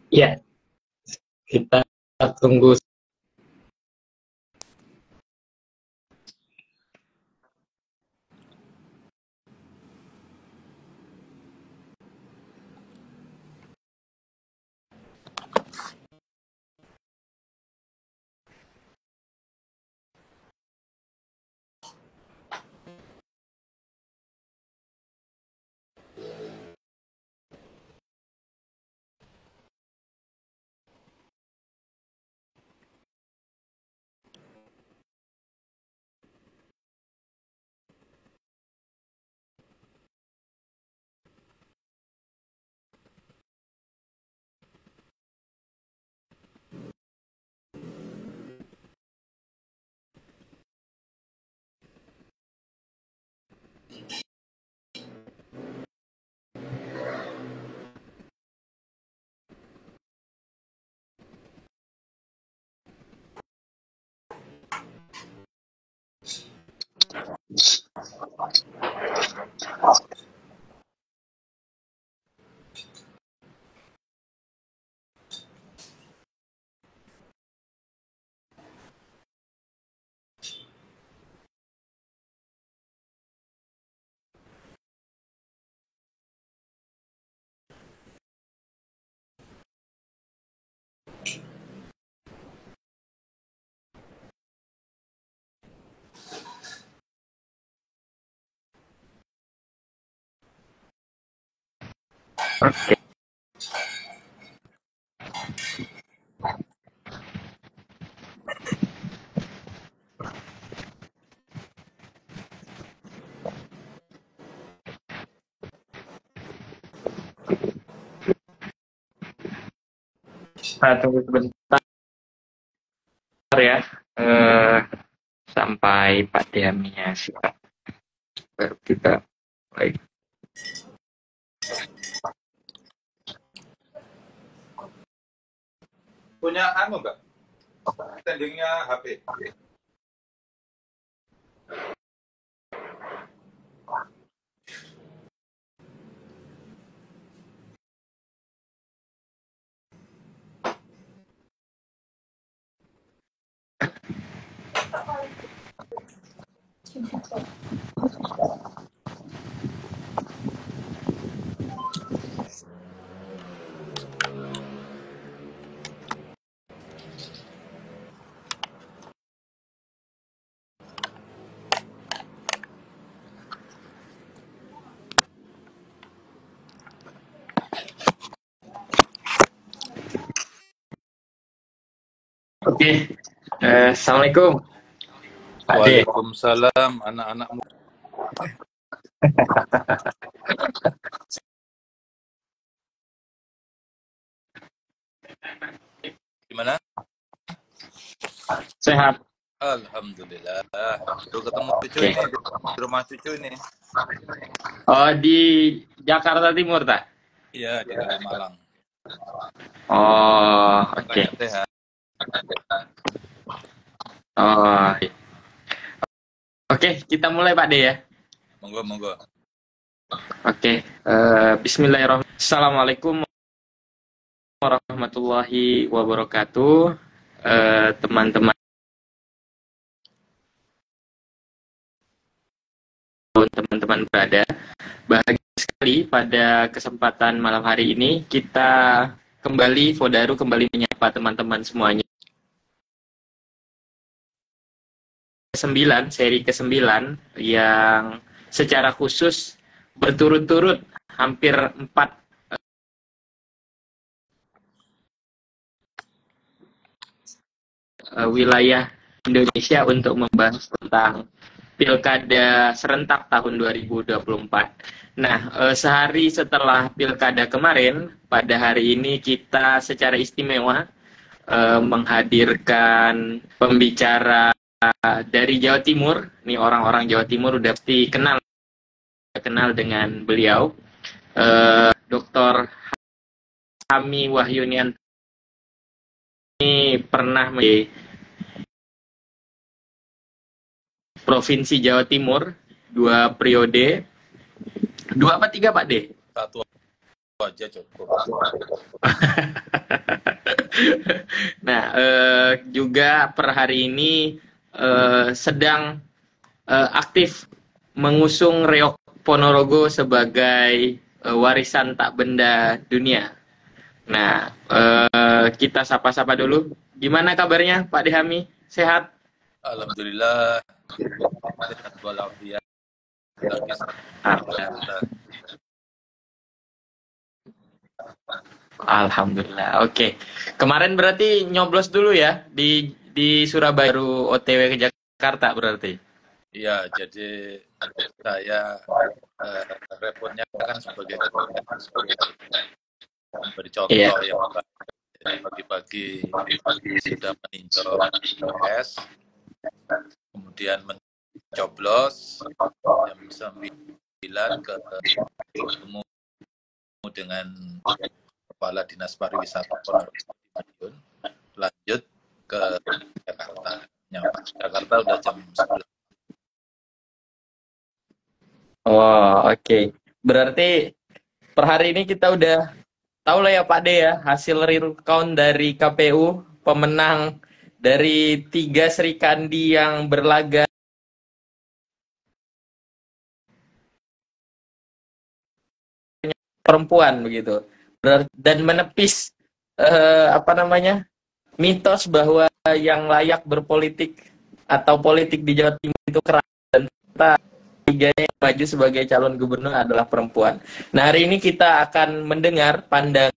Ya, kita tunggu. Oke. Tunggu sebentar ya. Eh, Sampai Pak Diaminya siap. Baru kita mulai. Punya anu nggak? Standingnya HP. Oke. Assalamualaikum, Pak D. Waalaikumsalam anak-anakmu. Gimana? Sehat. Alhamdulillah. Baru ketemu cucu Oke. ini di rumah cucu ini. Oh, di Jakarta Timur, tak? Iya, di Malang. Oh, oke. Makanya sehat. Oh, oke, kita mulai Pak D ya. Monggo, monggo. Oke. Bismillahirrahmanirrahim. Assalamualaikum warahmatullahi wabarakatuh. Teman-teman berada, bahagia sekali pada kesempatan malam hari ini kita kembali Fodaru kembali menyapa teman-teman semuanya. Seri ke-9 yang secara khusus berturut-turut hampir 4 wilayah Indonesia untuk membahas tentang Pilkada serentak tahun 2024. Nah, sehari setelah Pilkada kemarin, pada hari ini kita secara istimewa menghadirkan pembicara dari Jawa Timur. Nih orang-orang Jawa Timur udah pasti kenal dengan beliau, Dr. Hami Wahyunianto. Ini pernah menjadi Provinsi Jawa Timur 2 periode, 2 apa 3 Pak D? 1. aja cukup. Nah, juga per hari ini sedang aktif mengusung Reok Ponorogo sebagai warisan tak benda dunia. Nah, kita sapa-sapa dulu. Gimana kabarnya Pak Dehami? Sehat? Alhamdulillah, sehat walafiat. Alhamdulillah. Oke. Kemarin berarti nyoblos dulu ya di Surabaya, baru OTW ke Jakarta berarti. Iya, jadi saya repotnya kan sebagai beri contoh yang pagi-pagi sudah meninjau PS, kemudian mencoblos jam 9 ketemu dengan Kepala Dinas Pariwisata Ponorogo, lanjut ke Jakarta. Jakarta udah jam 11. Oh, oke. Berarti per hari ini kita udah tahu lah ya Pak De ya, hasil real count dari KPU, pemenang dari 3 Serikandi yang berlaga perempuan begitu. Dan menepis mitos bahwa yang layak berpolitik atau politik di Jawa Timur itu keras, dan tiganya yang maju sebagai calon gubernur adalah perempuan. Nah, hari ini kita akan mendengar pandangan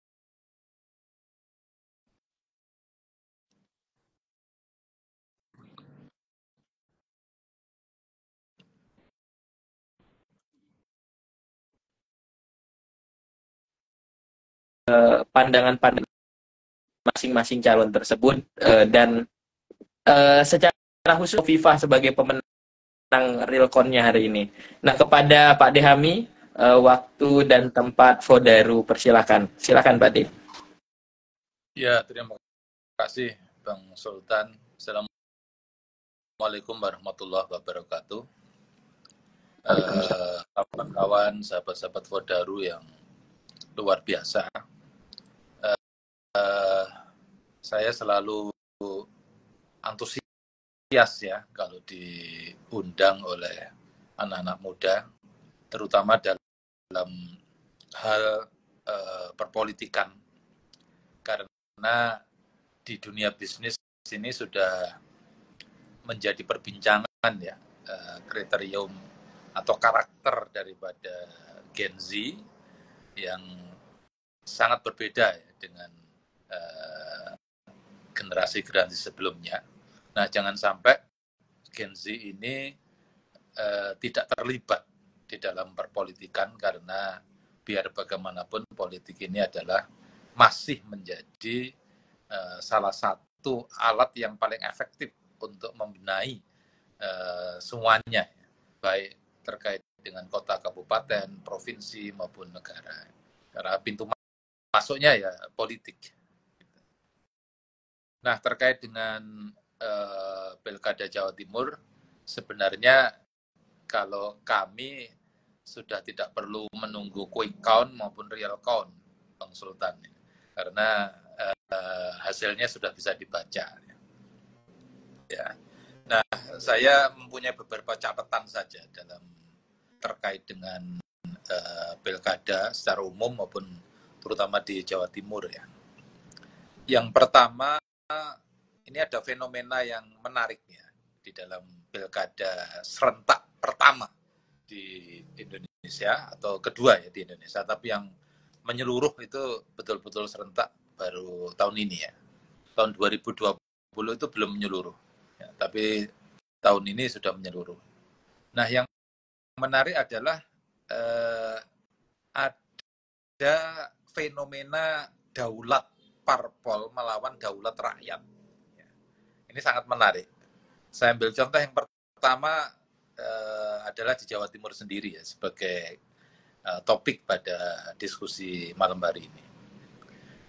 pandangan masing-masing calon tersebut, dan secara khusus Viva sebagai pemenang realconnya hari ini. Nah, kepada Pak Dehami, waktu dan tempat Fodaru persilakan. Silakan Pak De. Ya, terima kasih Bang Sultan. Assalamualaikum warahmatullahi wabarakatuh. Kawan-kawan, sahabat-sahabat Fodaru yang luar biasa. Saya selalu antusias ya kalau diundang oleh anak-anak muda, terutama dalam hal perpolitikan, karena di dunia bisnis ini sudah menjadi perbincangan ya, kriterium atau karakter daripada Gen Z yang sangat berbeda ya dengan generasi-generasi sebelumnya. Nah, jangan sampai Gen Z ini tidak terlibat di dalam perpolitikan, karena biar bagaimanapun politik ini adalah masih menjadi salah satu alat yang paling efektif untuk membenahi semuanya, baik terkait dengan kota, kabupaten, provinsi maupun negara. Karena pintu masuknya ya politik. Nah, terkait dengan Pilkada Jawa Timur, sebenarnya kalau kami sudah tidak perlu menunggu quick count maupun real count, Bang Sultan, karena hasilnya sudah bisa dibaca. Ya. Nah, saya mempunyai beberapa catatan saja dalam terkait dengan pilkada secara umum maupun terutama di Jawa Timur ya. Yang pertama, ini ada fenomena yang menarik ya di dalam pilkada serentak pertama di Indonesia, atau kedua ya di Indonesia, tapi yang menyeluruh itu betul-betul serentak baru tahun ini ya. Tahun 2020 itu belum menyeluruh, ya, tapi tahun ini sudah menyeluruh. Nah, yang menarik adalah ada fenomena daulat parpol melawan daulat rakyat. Ini sangat menarik. Saya ambil contoh yang pertama adalah di Jawa Timur sendiri ya, sebagai topik pada diskusi malam hari ini.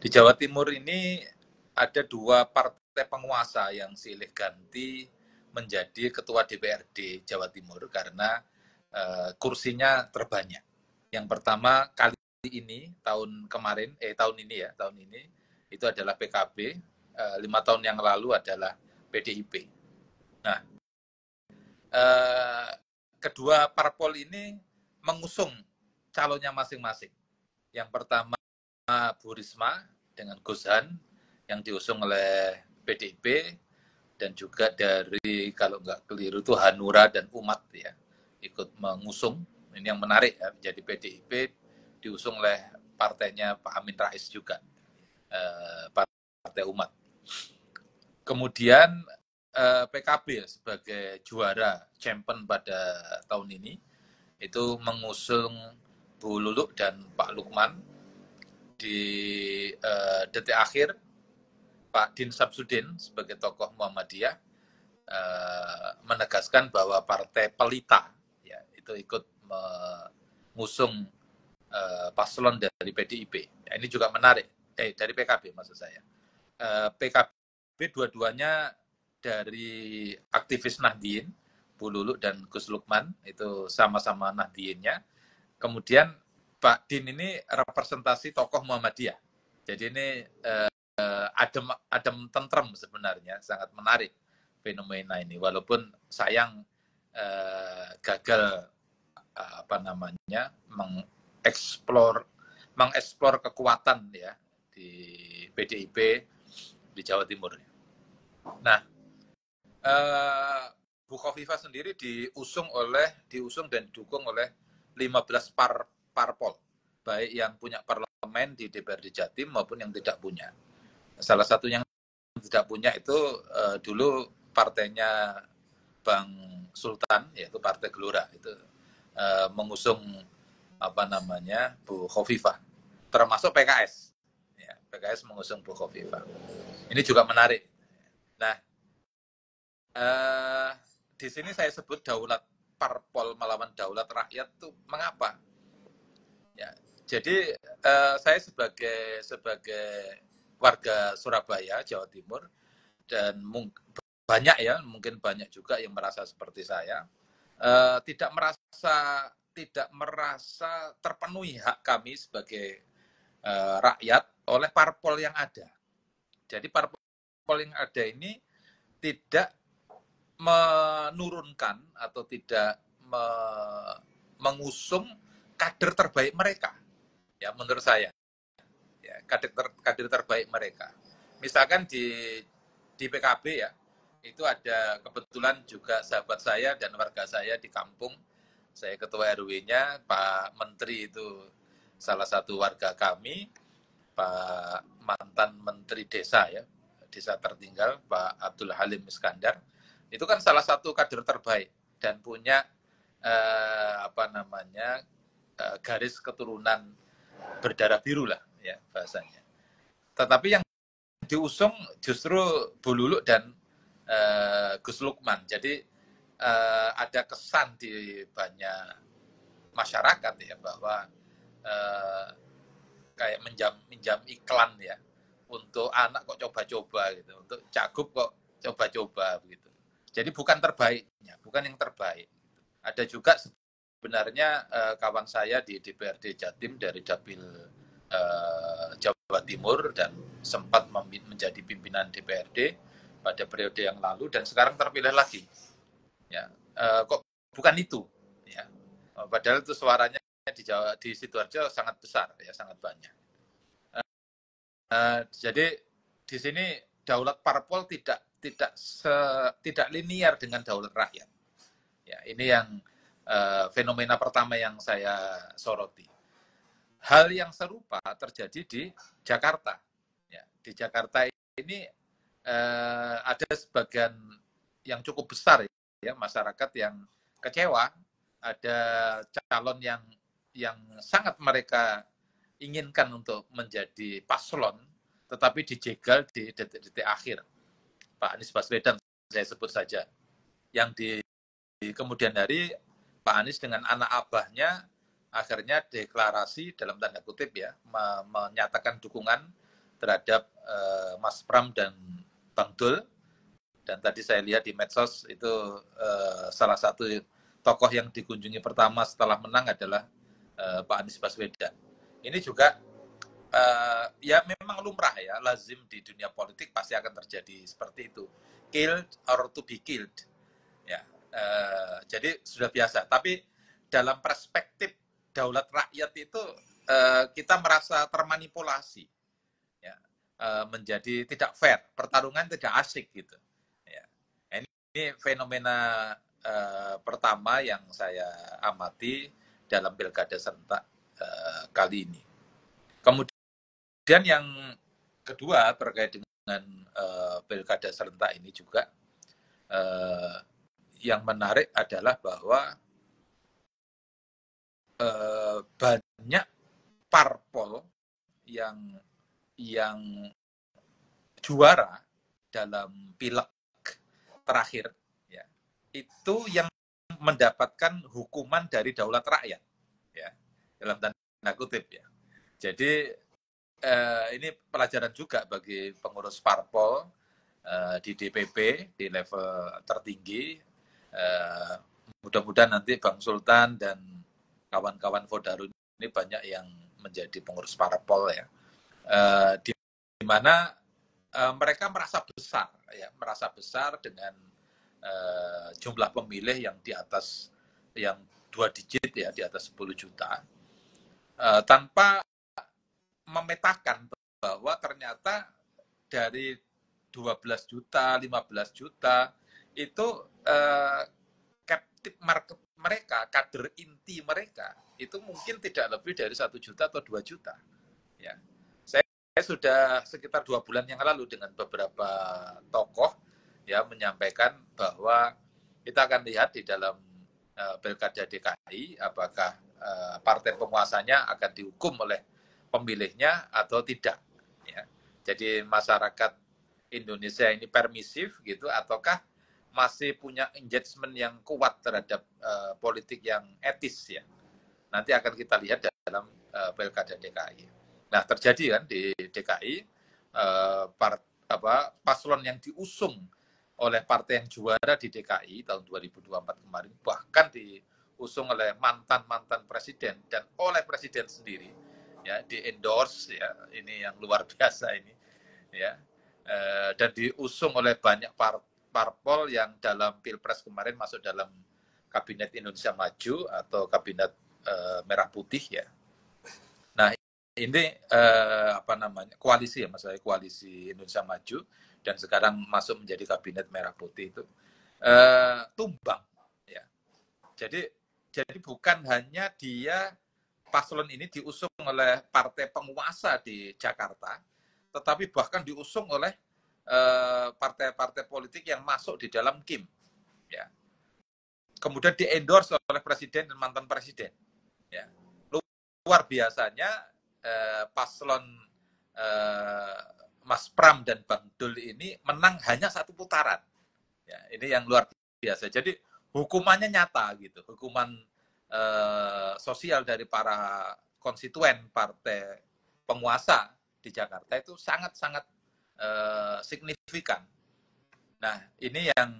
Di Jawa Timur ini ada 2 partai penguasa yang silih ganti menjadi ketua DPRD Jawa Timur karena kursinya terbanyak. Yang pertama, kali ini, tahun ini ya, tahun ini itu adalah PKB, 5 tahun yang lalu adalah PDIP. Nah, kedua parpol ini mengusung calonnya masing-masing. Yang pertama Bu Risma dengan Gus Han yang diusung oleh PDIP, dan juga dari kalau nggak keliru itu Hanura dan Umat ya ikut mengusung. Ini yang menarik ya, menjadi PDIP diusung oleh partainya Pak Amin Rais juga, Partai Umat. Kemudian PKB sebagai juara champion pada tahun ini itu mengusung Bu Luluk dan Pak Lukman. Di detik akhir Pak Din Samsudin sebagai tokoh Muhammadiyah menegaskan bahwa Partai Pelita ya itu ikut mengusung paslon dari PDIP. Ya, ini juga menarik. Dari PKB maksud saya. PKB dua-duanya dari aktivis Nahdien, Bu Luluk dan Gus Lukman, itu sama-sama Nahdiennya. Kemudian Pak Din ini representasi tokoh Muhammadiyah. Jadi ini adem tentrem sebenarnya, sangat menarik fenomena ini. Walaupun sayang gagal mengeksplor kekuatan ya di PDIP di Jawa Timur. Nah, Bu Khofifah sendiri diusung dan didukung oleh 15 parpol, baik yang punya parlemen di DPRD Jatim maupun yang tidak punya. Salah satu yang tidak punya itu dulu partainya Bang Sultan, yaitu Partai Gelora, itu mengusung Bu Khofifah, termasuk PKS. Ya, PKS mengusung Bu Khofifah. Ini juga menarik. Nah, di sini saya sebut daulat parpol melawan daulat rakyat itu mengapa? Ya, jadi saya sebagai warga Surabaya, Jawa Timur, dan mungkin banyak juga yang merasa seperti saya, tidak merasa terpenuhi hak kami sebagai rakyat oleh parpol yang ada. Jadi parpol yang ada ini tidak menurunkan atau tidak mengusung kader terbaik mereka. Ya, menurut saya, ya, kader terbaik mereka. Misalkan di PKB ya, itu ada kebetulan juga sahabat saya dan warga saya di kampung. Saya ketua RW-nya, Pak Menteri itu salah satu warga kami, Pak mantan Menteri Desa ya, Desa Tertinggal, Pak Abdul Halim Iskandar. Itu kan salah satu kader terbaik dan punya garis keturunan berdarah biru lah ya bahasanya. Tetapi yang diusung justru Bu Luluk dan Gus Lukman. Jadi ada kesan di banyak masyarakat ya bahwa kayak minjam iklan ya untuk anak kok coba-coba gitu, untuk cagup kok coba-coba begitu. Jadi bukan terbaiknya, bukan yang terbaik. Ada juga sebenarnya kawan saya di DPRD Jatim dari Dapil Jawa Timur dan sempat menjadi pimpinan DPRD pada periode yang lalu dan sekarang terpilih lagi. Ya, kok bukan itu? Ya, padahal itu suaranya di Sidoarjo sangat besar, ya sangat banyak. Jadi di sini daulat parpol tidak linear dengan daulat rakyat. Ya, ini yang fenomena pertama yang saya soroti. Hal yang serupa terjadi di Jakarta. Ya, di Jakarta ini ada sebagian yang cukup besar ya masyarakat yang kecewa, ada calon yang sangat mereka inginkan untuk menjadi paslon, tetapi dijegal di detik-detik akhir. Pak Anies Baswedan saya sebut saja, yang di kemudian hari Pak Anies dengan anak abahnya akhirnya deklarasi dalam tanda kutip ya menyatakan dukungan terhadap Mas Pram dan Bang Dul. Dan tadi saya lihat di medsos itu salah satu tokoh yang dikunjungi pertama setelah menang adalah Pak Anies Baswedan. Ini juga ya memang lumrah ya, lazim di dunia politik pasti akan terjadi seperti itu. Killed or to be killed. Ya, jadi sudah biasa. Tapi dalam perspektif daulat rakyat itu kita merasa termanipulasi, ya, menjadi tidak fair, pertarungan tidak asik gitu. Ya. Ini fenomena pertama yang saya amati dalam pilkada serentak kali ini. Kemudian yang kedua terkait dengan pilkada serentak ini juga yang menarik adalah bahwa banyak parpol yang juara dalam pileg terakhir, ya, itu yang mendapatkan hukuman dari daulat rakyat, ya, dalam tanda kutip, ya. Jadi ini pelajaran juga bagi pengurus parpol di DPP di level tertinggi. Mudah-mudahan nanti Bang Sultan dan kawan-kawan Fodarun ini banyak yang menjadi pengurus parpol, ya, di mana mereka merasa besar dengan jumlah pemilih yang di atas, yang 2 digit, ya, di atas 10 juta, tanpa memetakan bahwa ternyata dari 12 juta, 15 juta itu captive market mereka, kader inti mereka itu mungkin tidak lebih dari 1 juta atau 2 juta, ya. Saya sudah sekitar 2 bulan yang lalu dengan beberapa tokoh, ya, menyampaikan bahwa kita akan lihat di dalam pilkada DKI apakah partai penguasanya akan dihukum oleh pemilihnya atau tidak, ya. Jadi masyarakat Indonesia ini permisif gitu ataukah masih punya engagement yang kuat terhadap politik yang etis, ya. Nanti akan kita lihat dalam pilkada DKI. Nah, terjadi kan di DKI paslon yang diusung oleh partai yang juara di DKI tahun 2024 kemarin bahkan diusung oleh mantan presiden dan oleh presiden sendiri, ya, di endorse, ya, ini yang luar biasa ini, ya, dan diusung oleh banyak parpol yang dalam pilpres kemarin masuk dalam kabinet Indonesia Maju atau kabinet merah putih, ya. Nah, ini koalisi, ya, maksudnya koalisi Indonesia Maju dan sekarang masuk menjadi kabinet merah putih itu tumbang, ya. Jadi bukan hanya dia paslon ini diusung oleh partai penguasa di Jakarta, tetapi bahkan diusung oleh partai-partai politik yang masuk di dalam KIM, ya. Kemudian di-endorse oleh presiden dan mantan presiden, ya. Luar biasanya paslon Mas Pram dan Bang Dul ini menang hanya 1 putaran, ya. Ini yang luar biasa. Jadi hukumannya nyata gitu, hukuman sosial dari para konstituen partai penguasa di Jakarta itu sangat-sangat signifikan. Nah, ini yang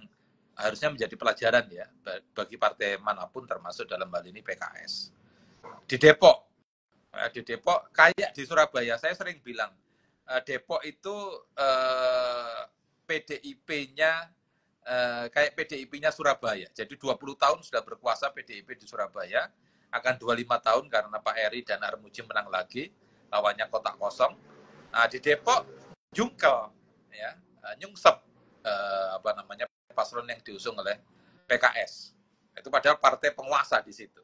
harusnya menjadi pelajaran, ya, bagi partai manapun termasuk dalam hal ini PKS. Di Depok kayak di Surabaya, saya sering bilang Depok itu PDIP-nya kayak PDIP-nya Surabaya. Jadi 20 tahun sudah berkuasa PDIP di Surabaya, akan 25 tahun karena Pak Eri dan Armuji menang lagi, lawannya kotak kosong. Nah, di Depok jungkel, ya, nyungsep paslon yang diusung oleh PKS. Itu padahal partai penguasa di situ,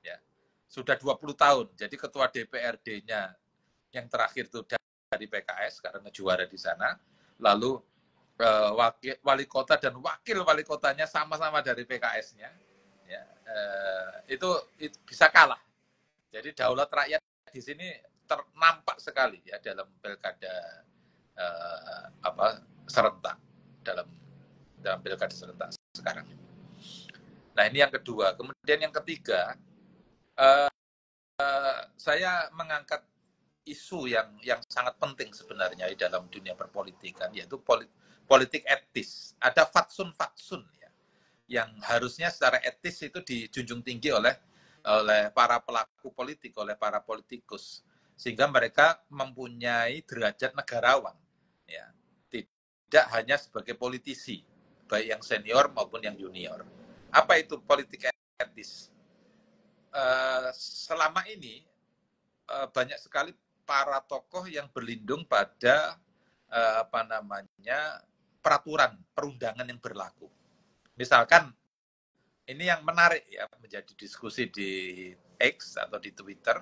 ya. Sudah 20 tahun. Jadi ketua DPRD-nya yang terakhir itu dari PKS karena juara di sana. Lalu wali kota dan wakil wali kotanya sama-sama dari PKS-nya, ya, itu bisa kalah. Jadi daulat rakyat di sini ternampak sekali, ya, dalam pilkada serentak, dalam pilkada serentak sekarang. Nah, ini yang kedua. Kemudian yang ketiga, saya mengangkat isu yang sangat penting sebenarnya di dalam dunia perpolitikan, yaitu politik etis. Ada fatsun, ya, yang harusnya secara etis itu dijunjung tinggi oleh oleh para pelaku politik, oleh para politikus, sehingga mereka mempunyai derajat negarawan, ya, tidak hanya sebagai politisi, baik yang senior maupun yang junior. Apa itu politik etis? Selama ini banyak sekali para tokoh yang berlindung pada peraturan perundangan yang berlaku. Misalkan ini yang menarik ya menjadi diskusi di X atau di Twitter,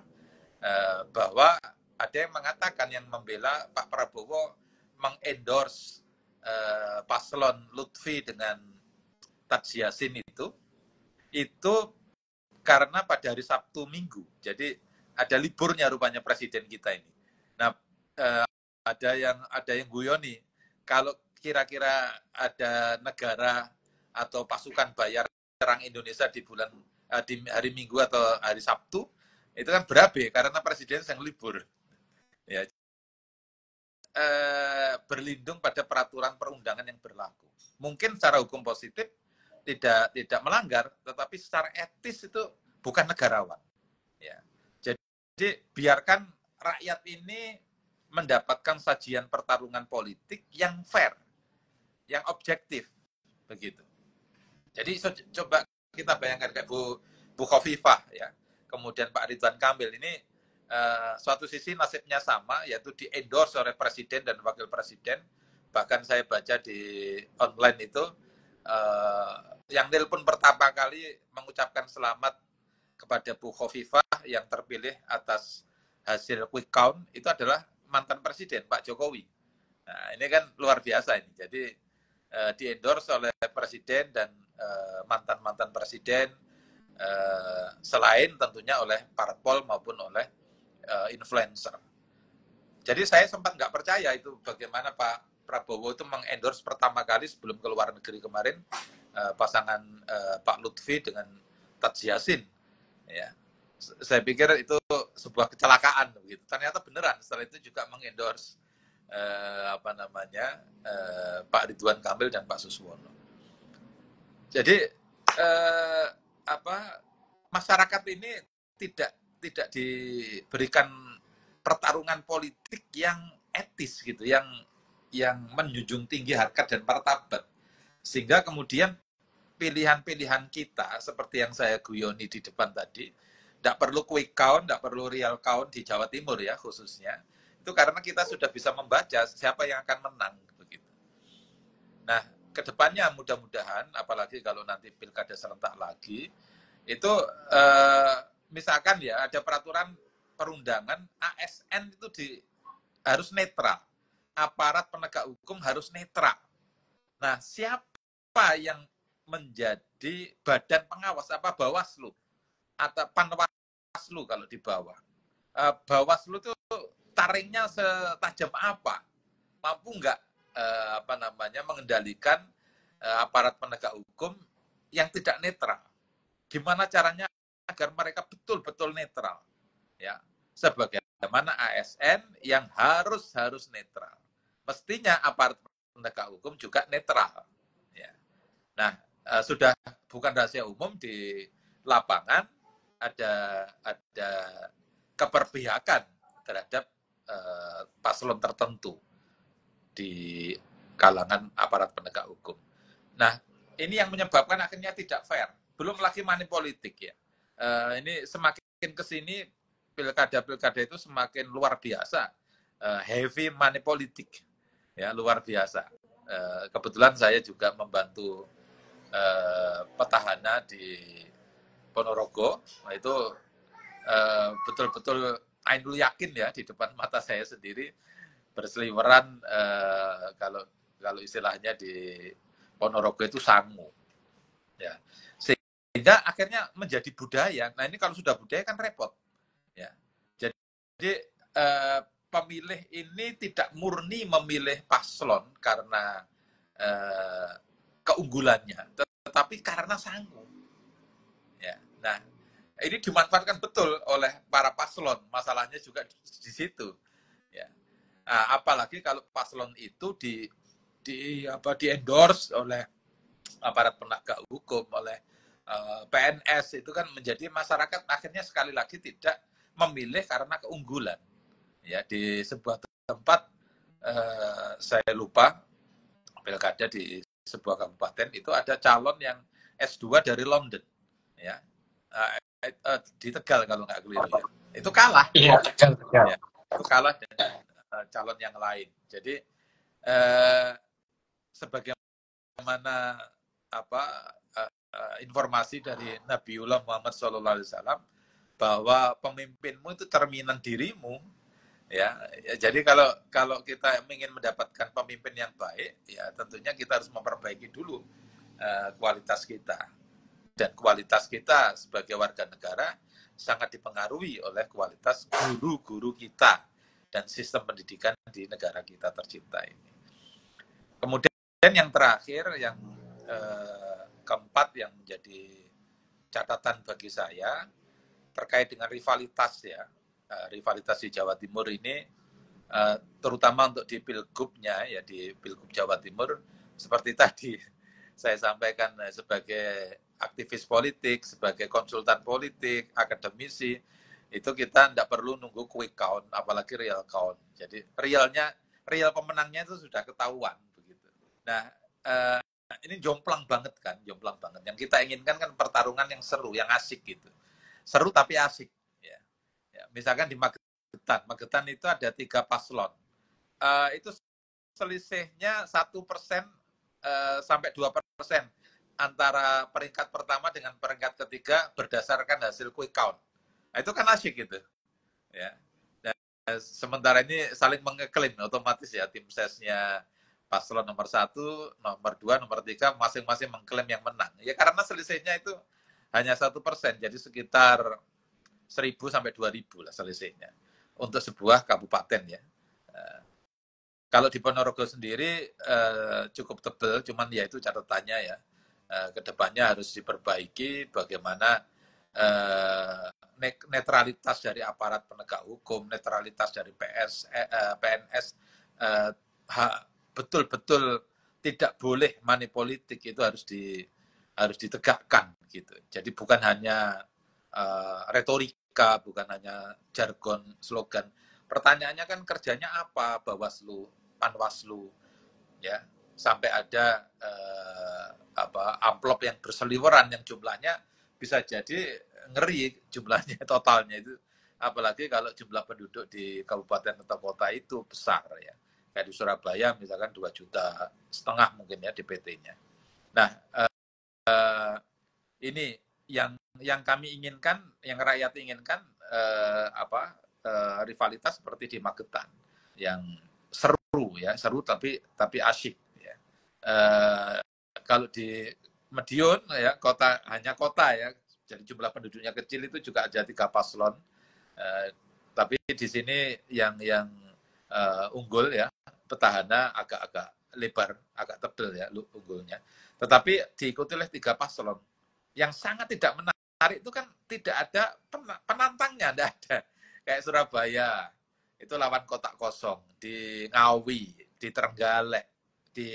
bahwa ada yang mengatakan, yang membela Pak Prabowo mengendorse paslon Lutfi dengan Tads Yassin itu karena pada hari Sabtu Minggu, jadi ada liburnya rupanya presiden kita ini. Nah, ada yang guyoni, kalau kira-kira ada negara atau pasukan bayar serang Indonesia di hari Minggu atau hari Sabtu, itu kan berabe karena presiden sedang libur. Ya, berlindung pada peraturan perundangan yang berlaku. Mungkin secara hukum positif tidak melanggar, tetapi secara etis itu bukan negarawan. Ya. Jadi biarkan rakyat ini mendapatkan sajian pertarungan politik yang fair, yang objektif, begitu. Jadi coba kita bayangkan kayak Bu Khofifah ya, kemudian Pak Ridwan Kamil ini suatu sisi nasibnya sama, yaitu di-endorse oleh presiden dan wakil presiden. Bahkan saya baca di online itu yang nelpon pertama kali mengucapkan selamat kepada Bu Khofifah yang terpilih atas hasil quick count itu adalah mantan presiden Pak Jokowi. Nah, ini kan luar biasa ini. Jadi di-endorse oleh presiden dan mantan-mantan presiden, selain tentunya oleh parpol maupun oleh influencer. Jadi saya sempat nggak percaya itu bagaimana Pak Prabowo itu mengendorse pertama kali sebelum ke luar negeri kemarin pasangan Pak Lutfi dengan Tads Yassin. Ya, saya pikir itu sebuah kecelakaan begitu. Ternyata beneran setelah itu juga mengendorse Pak Ridwan Kamil dan Pak Suswono. Jadi masyarakat ini tidak diberikan pertarungan politik yang etis gitu, yang menjunjung tinggi harkat dan martabat, sehingga kemudian pilihan-pilihan kita seperti yang saya guyoni di depan tadi, tidak perlu quick count, tidak perlu real count di Jawa Timur ya khususnya, itu karena kita sudah bisa membaca siapa yang akan menang begitu. Nah, kedepannya mudah-mudahan, apalagi kalau nanti pilkada serentak lagi, itu misalkan ya ada peraturan perundangan, ASN itu harus netral, aparat penegak hukum harus netral. Nah, siapa yang menjadi badan pengawas, apa Bawaslu atau Panwaslu kalau di bawah? Bawaslu itu taringnya setajam apa? Mampu nggak mengendalikan aparat penegak hukum yang tidak netral? Gimana caranya agar mereka betul-betul netral? Ya, sebagaimana ASN yang harus netral. Mestinya aparat penegak hukum juga netral. Ya. Nah, sudah bukan rahasia umum di lapangan ada keberpihakan terhadap paslon tertentu di kalangan aparat penegak hukum. Nah, ini yang menyebabkan akhirnya tidak fair. Belum lagi money politik ya. Ini semakin kesini pilkada itu semakin luar biasa, heavy money politik, ya luar biasa. Kebetulan saya juga membantu petahana di Ponorogo, nah itu betul-betul ainul yakin ya di depan mata saya sendiri berseliweran, kalau istilahnya di Ponorogo itu sangu, ya sehingga akhirnya menjadi budaya. Nah ini kalau sudah budaya kan repot. Ya. Jadi pemilih ini tidak murni memilih paslon karena keunggulannya, tetapi karena sanggup. Ya. Nah, ini dimanfaatkan betul oleh para paslon. Masalahnya juga di situ. Ya. Nah, apalagi kalau paslon itu di endorse oleh aparat penegak hukum, oleh PNS itu kan menjadi masyarakat akhirnya sekali lagi tidak memilih karena keunggulan. Ya, di sebuah tempat saya lupa pilkada di sebuah kabupaten itu ada calon yang S2 dari London, ya, di Tegal kalau nggak keliru ya, itu kalah. Iya, Tegal. Ya, itu kalah dengan calon yang lain. Jadi sebagaimana informasi dari Nabiullah Muhammad SAW bahwa pemimpinmu itu cerminan dirimu. Ya, jadi kalau kita ingin mendapatkan pemimpin yang baik, ya tentunya kita harus memperbaiki dulu kualitas kita. Dan kualitas kita sebagai warga negara sangat dipengaruhi oleh kualitas guru-guru kita dan sistem pendidikan di negara kita tercinta ini. Kemudian yang terakhir, yang keempat yang menjadi catatan bagi saya terkait dengan rivalitas ya. Rivalitas di Jawa Timur ini terutama untuk di pilgubnya ya, di pilgub Jawa Timur seperti tadi saya sampaikan sebagai aktivis politik, sebagai konsultan politik, akademisi, itu kita tidak perlu nunggu quick count apalagi real count. Jadi real pemenangnya itu sudah ketahuan begitu. Nah, ini jomplang banget kan, jomplang banget. Yang kita inginkan kan pertarungan yang seru, yang asik gitu. Seru tapi asik. Ya, misalkan di Magetan itu ada 3 paslon. Itu selisihnya 1% sampai 2% antara peringkat pertama dengan peringkat ketiga berdasarkan hasil quick count. Nah, itu kan asik gitu. Ya. Dan sementara ini saling mengeklaim otomatis ya, tim sesnya paslon nomor 1, nomor 2, nomor 3 masing-masing mengklaim yang menang. Ya karena selisihnya itu hanya 1%, jadi sekitar 1.000 sampai 2.000 lah selisihnya untuk sebuah kabupaten ya. Kalau di Ponorogo sendiri cukup tebal, cuman ya itu catatannya ya. Kedepannya harus diperbaiki bagaimana netralitas dari aparat penegak hukum, netralitas dari PNS betul-betul tidak boleh money politik, itu harus ditegakkan gitu. Jadi bukan hanya retorika, bukan hanya jargon, slogan. Pertanyaannya kan kerjanya apa Bawaslu, Panwaslu, ya, sampai ada amplop yang berseliweran yang jumlahnya bisa jadi ngeri jumlahnya totalnya itu, apalagi kalau jumlah penduduk di kabupaten atau kota itu besar ya, kayak di Surabaya misalkan 2,5 juta mungkin ya DPT-nya. Nah, ini yang kami inginkan, yang rakyat inginkan rivalitas seperti di Magetan yang seru ya, seru tapi asyik ya. Kalau di Madiun ya, hanya kota ya, jadi jumlah penduduknya kecil, itu juga ada 3 paslon. Tapi di sini yang unggul ya, petahana agak lebar, agak tebal ya unggulnya. Tetapi diikuti oleh 3 paslon yang sangat tidak menarik. Itu kan tidak ada penantangnya, tidak ada. Kayak Surabaya, itu lawan kotak kosong. Di Ngawi, di Trenggalek, di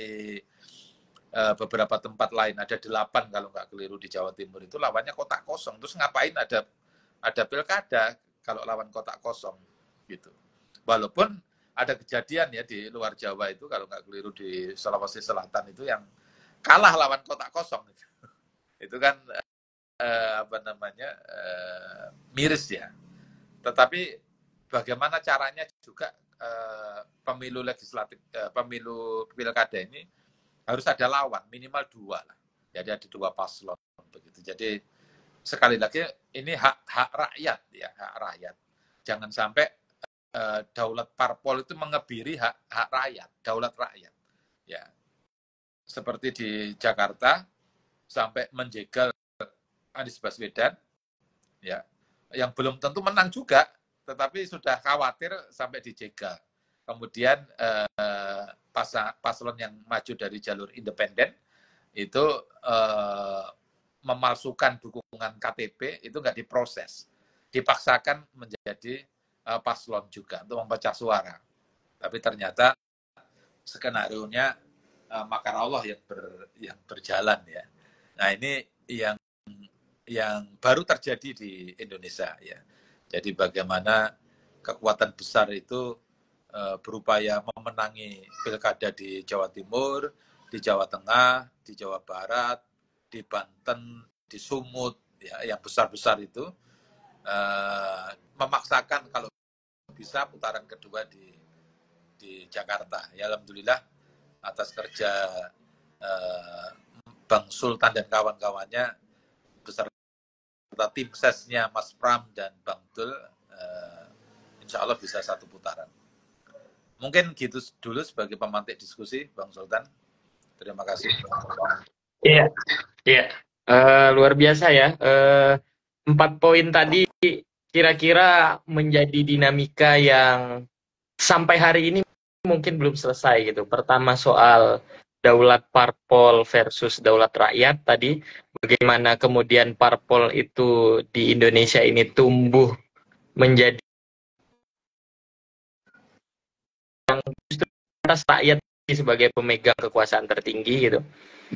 beberapa tempat lain, ada 8 kalau nggak keliru di Jawa Timur, itu lawannya kotak kosong. Terus ngapain ada pilkada kalau lawan kotak kosong gitu. Walaupun ada kejadian ya di luar Jawa itu, kalau nggak keliru di Sulawesi Selatan itu yang kalah lawan kotak kosong gitu. Itu kan miris ya. Tetapi bagaimana caranya juga pemilu legislatif, pemilu pilkada ini harus ada lawan, minimal 2 lah. Jadi ada 2 paslon begitu. Jadi sekali lagi ini hak rakyat ya, hak rakyat. Jangan sampai daulat parpol itu mengebiri hak rakyat, daulat rakyat. Ya. Seperti di Jakarta sampai menjegal Anies Baswedan ya, yang belum tentu menang juga, tetapi sudah khawatir sampai dijegal. Kemudian paslon yang maju dari jalur independen itu memalsukan dukungan KTP, itu nggak diproses, dipaksakan menjadi paslon juga untuk memecah suara. Tapi ternyata skenario-nya makar Allah yang berjalan ya. Nah ini yang yang baru terjadi di Indonesia ya. Jadi bagaimana kekuatan besar itu berupaya memenangi pilkada di Jawa Timur, di Jawa Tengah, di Jawa Barat, di Banten, di Sumut, ya, yang besar-besar itu memaksakan kalau bisa putaran kedua di Jakarta. Ya alhamdulillah atas kerja Bang Sultan dan kawan-kawannya beserta tim sesnya Mas Pram dan Bang Dul, insya Allah bisa satu putaran. Mungkin gitu dulu sebagai pemantik diskusi, Bang Sultan. Terima kasih. Iya, iya. Luar biasa ya. 4 poin tadi kira-kira menjadi dinamika yang sampai hari ini mungkin belum selesai gitu. Pertama soal daulat parpol versus daulat rakyat tadi, bagaimana kemudian parpol itu di Indonesia ini tumbuh menjadi yang justru atas rakyat sebagai pemegang kekuasaan tertinggi gitu.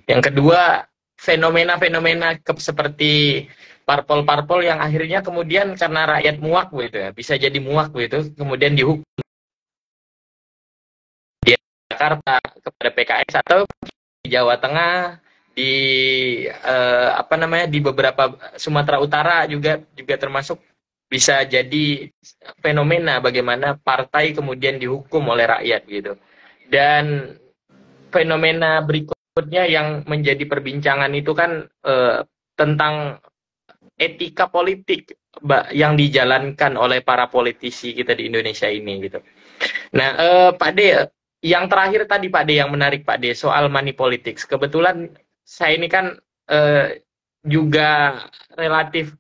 Yang kedua, fenomena-fenomena seperti parpol-parpol yang akhirnya kemudian karena rakyat muak gitu ya, bisa jadi muak gitu, kemudian dihukum di Jakarta kepada PKS atau di Jawa Tengah, di apa namanya, di beberapa Sumatera Utara juga termasuk bisa jadi fenomena bagaimana partai kemudian dihukum oleh rakyat gitu. Dan fenomena berikutnya yang menjadi perbincangan itu kan tentang etika politik yang dijalankan oleh para politisi kita di Indonesia ini gitu. Nah, Pak De, yang terakhir tadi Pak De yang menarik Pak De soal money politics. Kebetulan saya ini kan juga relatif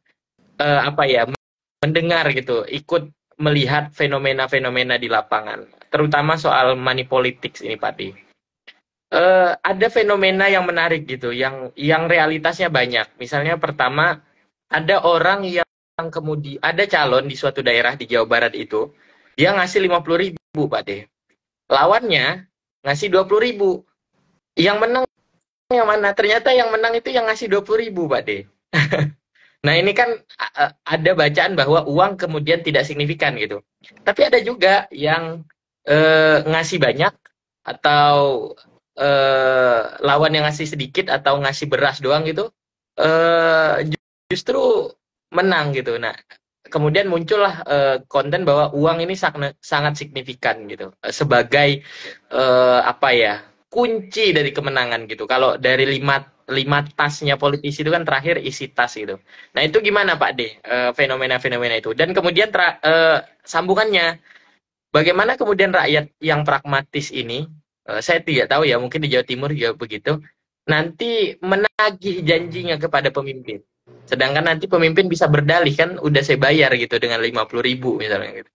apa ya, mendengar gitu, ikut melihat fenomena-fenomena di lapangan, terutama soal money politics ini Pak De. Ada fenomena yang menarik gitu, yang realitasnya banyak. Misalnya pertama, ada orang yang kemudian ada calon di suatu daerah di Jawa Barat itu, dia ngasih 50.000 Pak De. Lawannya ngasih 20.000. Yang menang yang mana? Ternyata yang menang itu yang ngasih 20.000 Pak De. Nah ini kan ada bacaan bahwa uang kemudian tidak signifikan gitu. Tapi ada juga yang ngasih banyak atau lawan yang ngasih sedikit atau ngasih beras doang gitu, justru menang gitu. Nah kemudian muncullah konten bahwa uang ini sangat signifikan gitu, sebagai apa ya, kunci dari kemenangan gitu. Kalau dari lima tasnya politisi itu kan terakhir isi tas gitu. Nah itu gimana Pak De, fenomena-fenomena itu? Dan kemudian sambungannya, bagaimana kemudian rakyat yang pragmatis ini, saya tidak tahu ya, mungkin di Jawa Timur juga begitu, nanti menagih janjinya kepada pemimpin. Sedangkan nanti pemimpin bisa berdalih, kan udah saya bayar gitu dengan 50.000 misalnya gitu.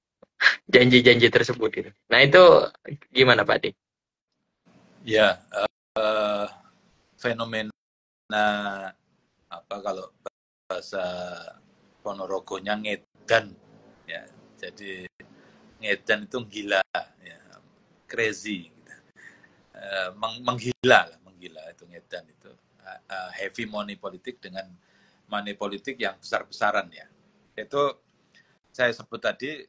Janji-janji tersebut gitu. Nah itu gimana Pak De? Ya, fenomena apa kalau bahasa Ponorogonya ngedan ya. Jadi ngedan itu gila ya, crazy gitu. menggila itu ngedan itu. Heavy money politik dengan money politik yang besar-besaran ya. Itu saya sebut tadi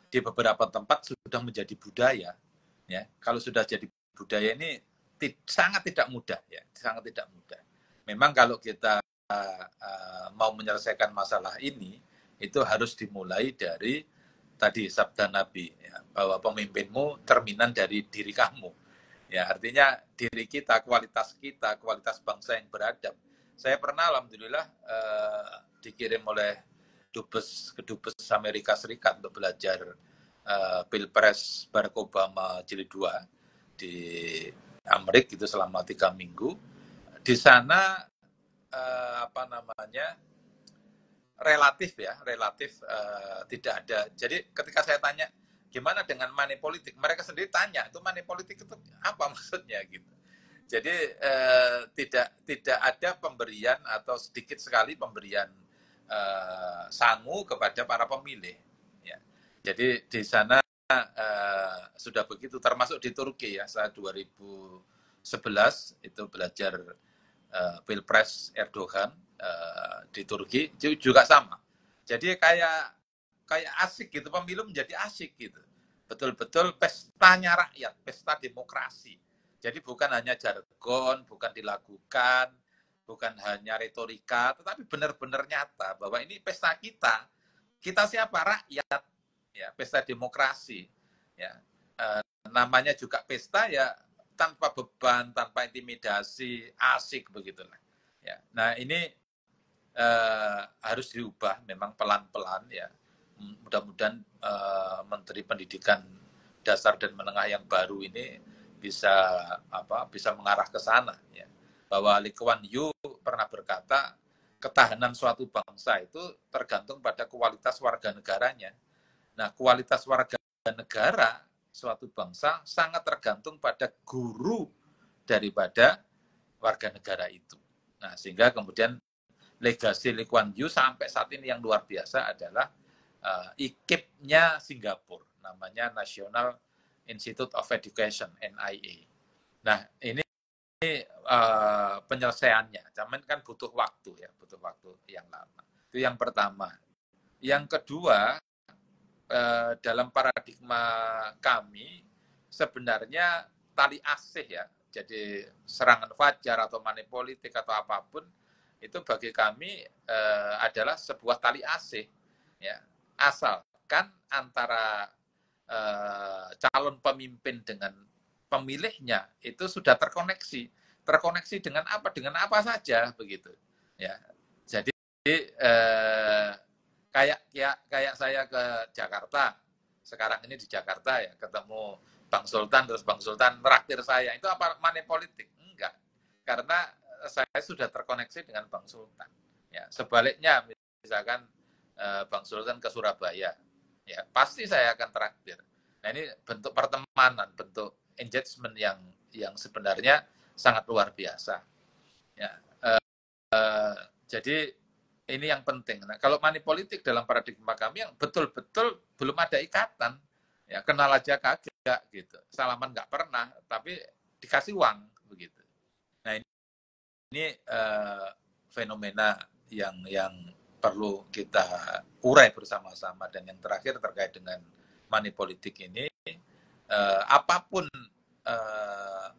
di beberapa tempat sudah menjadi budaya ya. Kalau sudah jadi budaya ini sangat tidak mudah ya, sangat tidak mudah. Memang kalau kita mau menyelesaikan masalah ini, itu harus dimulai dari tadi sabda Nabi ya, bahwa pemimpinmu cerminan dari diri kamu. Ya, artinya diri kita, kualitas bangsa yang beradab. Saya pernah alhamdulillah dikirim oleh Kedubes Amerika Serikat untuk belajar Pilpres Barack Obama jilid 2 di Amerika itu selama 3 minggu. Di sana apa namanya, relatif tidak ada. Jadi ketika saya tanya gimana dengan money politik, mereka sendiri tanya itu money politik itu apa maksudnya gitu. Jadi tidak ada pemberian atau sedikit sekali pemberian sangu kepada para pemilih. Ya. Jadi di sana sudah begitu, termasuk di Turki ya, saat 2011 itu belajar Pilpres Erdogan. di Turki juga sama. Jadi kayak asik gitu, pemilu menjadi asik gitu. Betul-betul pestanya rakyat, pesta demokrasi. Jadi bukan hanya jargon, bukan dilakukan, bukan hanya retorika, tetapi benar-benar nyata bahwa ini pesta kita. Kita siapa? Rakyat. Ya, pesta demokrasi. Ya, namanya juga pesta ya tanpa beban, tanpa intimidasi, asik begitulah. Ya, nah ini harus diubah memang pelan-pelan ya. Mudah-mudahan Menteri Pendidikan Dasar dan Menengah yang baru ini bisa mengarah ke sana ya. Bahwa Lee Kuan Yew pernah berkata ketahanan suatu bangsa itu tergantung pada kualitas warga negaranya. Nah, kualitas warga negara suatu bangsa sangat tergantung pada guru daripada warga negara itu. Nah, sehingga kemudian legasi Lee Kuan Yew sampai saat ini yang luar biasa adalah IKIP-nya Singapura, namanya National Institute of Education, NIA. Nah, ini penyelesaiannya, cuman kan butuh waktu yang lama. Itu yang pertama. Yang kedua, dalam paradigma kami sebenarnya tali asih ya, jadi serangan fajar atau money politik atau apapun itu bagi kami adalah sebuah tali asih ya, asalkan antara calon pemimpin dengan pemilihnya itu sudah terkoneksi dengan apa saja begitu ya. Jadi kayak saya ke Jakarta sekarang ini di Jakarta ya, ketemu Bang Sultan, terus Bang Sultan traktir saya, itu apa money politik? Enggak, karena saya sudah terkoneksi dengan Bang Sultan ya. Sebaliknya misalkan Bang Sultan ke Surabaya ya, pasti saya akan traktir. Nah, ini bentuk pertemanan, bentuk engagement yang sebenarnya sangat luar biasa ya. Jadi ini yang penting. Nah, kalau money politik dalam paradigma kami yang betul-betul belum ada ikatan, ya kenal aja kagak gitu, salaman nggak pernah, tapi dikasih uang begitu. Nah, ini fenomena yang perlu kita urai bersama-sama. Dan yang terakhir terkait dengan money politik ini, apapun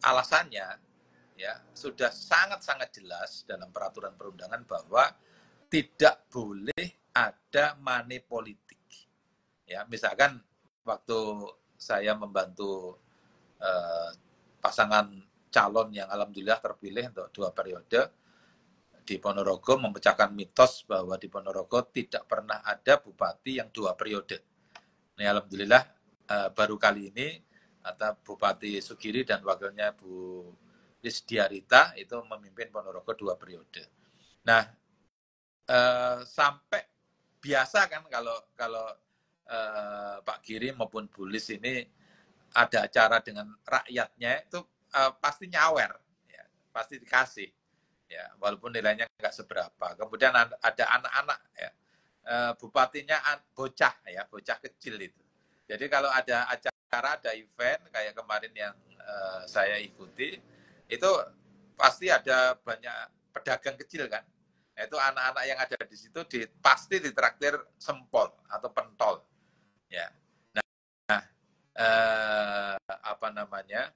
alasannya, ya sudah sangat-sangat jelas dalam peraturan perundangan bahwa tidak boleh ada money politik. Ya, misalkan waktu saya membantu pasangan calon yang alhamdulillah terpilih untuk 2 periode di Ponorogo, memecahkan mitos bahwa di Ponorogo tidak pernah ada bupati yang 2 periode. Ini alhamdulillah baru kali ini atau Bupati Sugiri dan wakilnya Bu Lisdiarita itu memimpin Ponorogo 2 periode. Nah, sampai biasa kan kalau Pak Giri maupun Bu Lis ini ada acara dengan rakyatnya itu pasti nyawer, ya, pasti dikasih, ya, walaupun nilainya nggak seberapa. Kemudian ada anak-anak, ya, bupatinya bocah, ya, bocah kecil itu. Jadi kalau ada acara, ada event kayak kemarin yang saya ikuti, itu pasti ada banyak pedagang kecil kan. Itu anak-anak yang ada di situ pasti ditraktir sempol atau pentol, ya. Nah, apa namanya,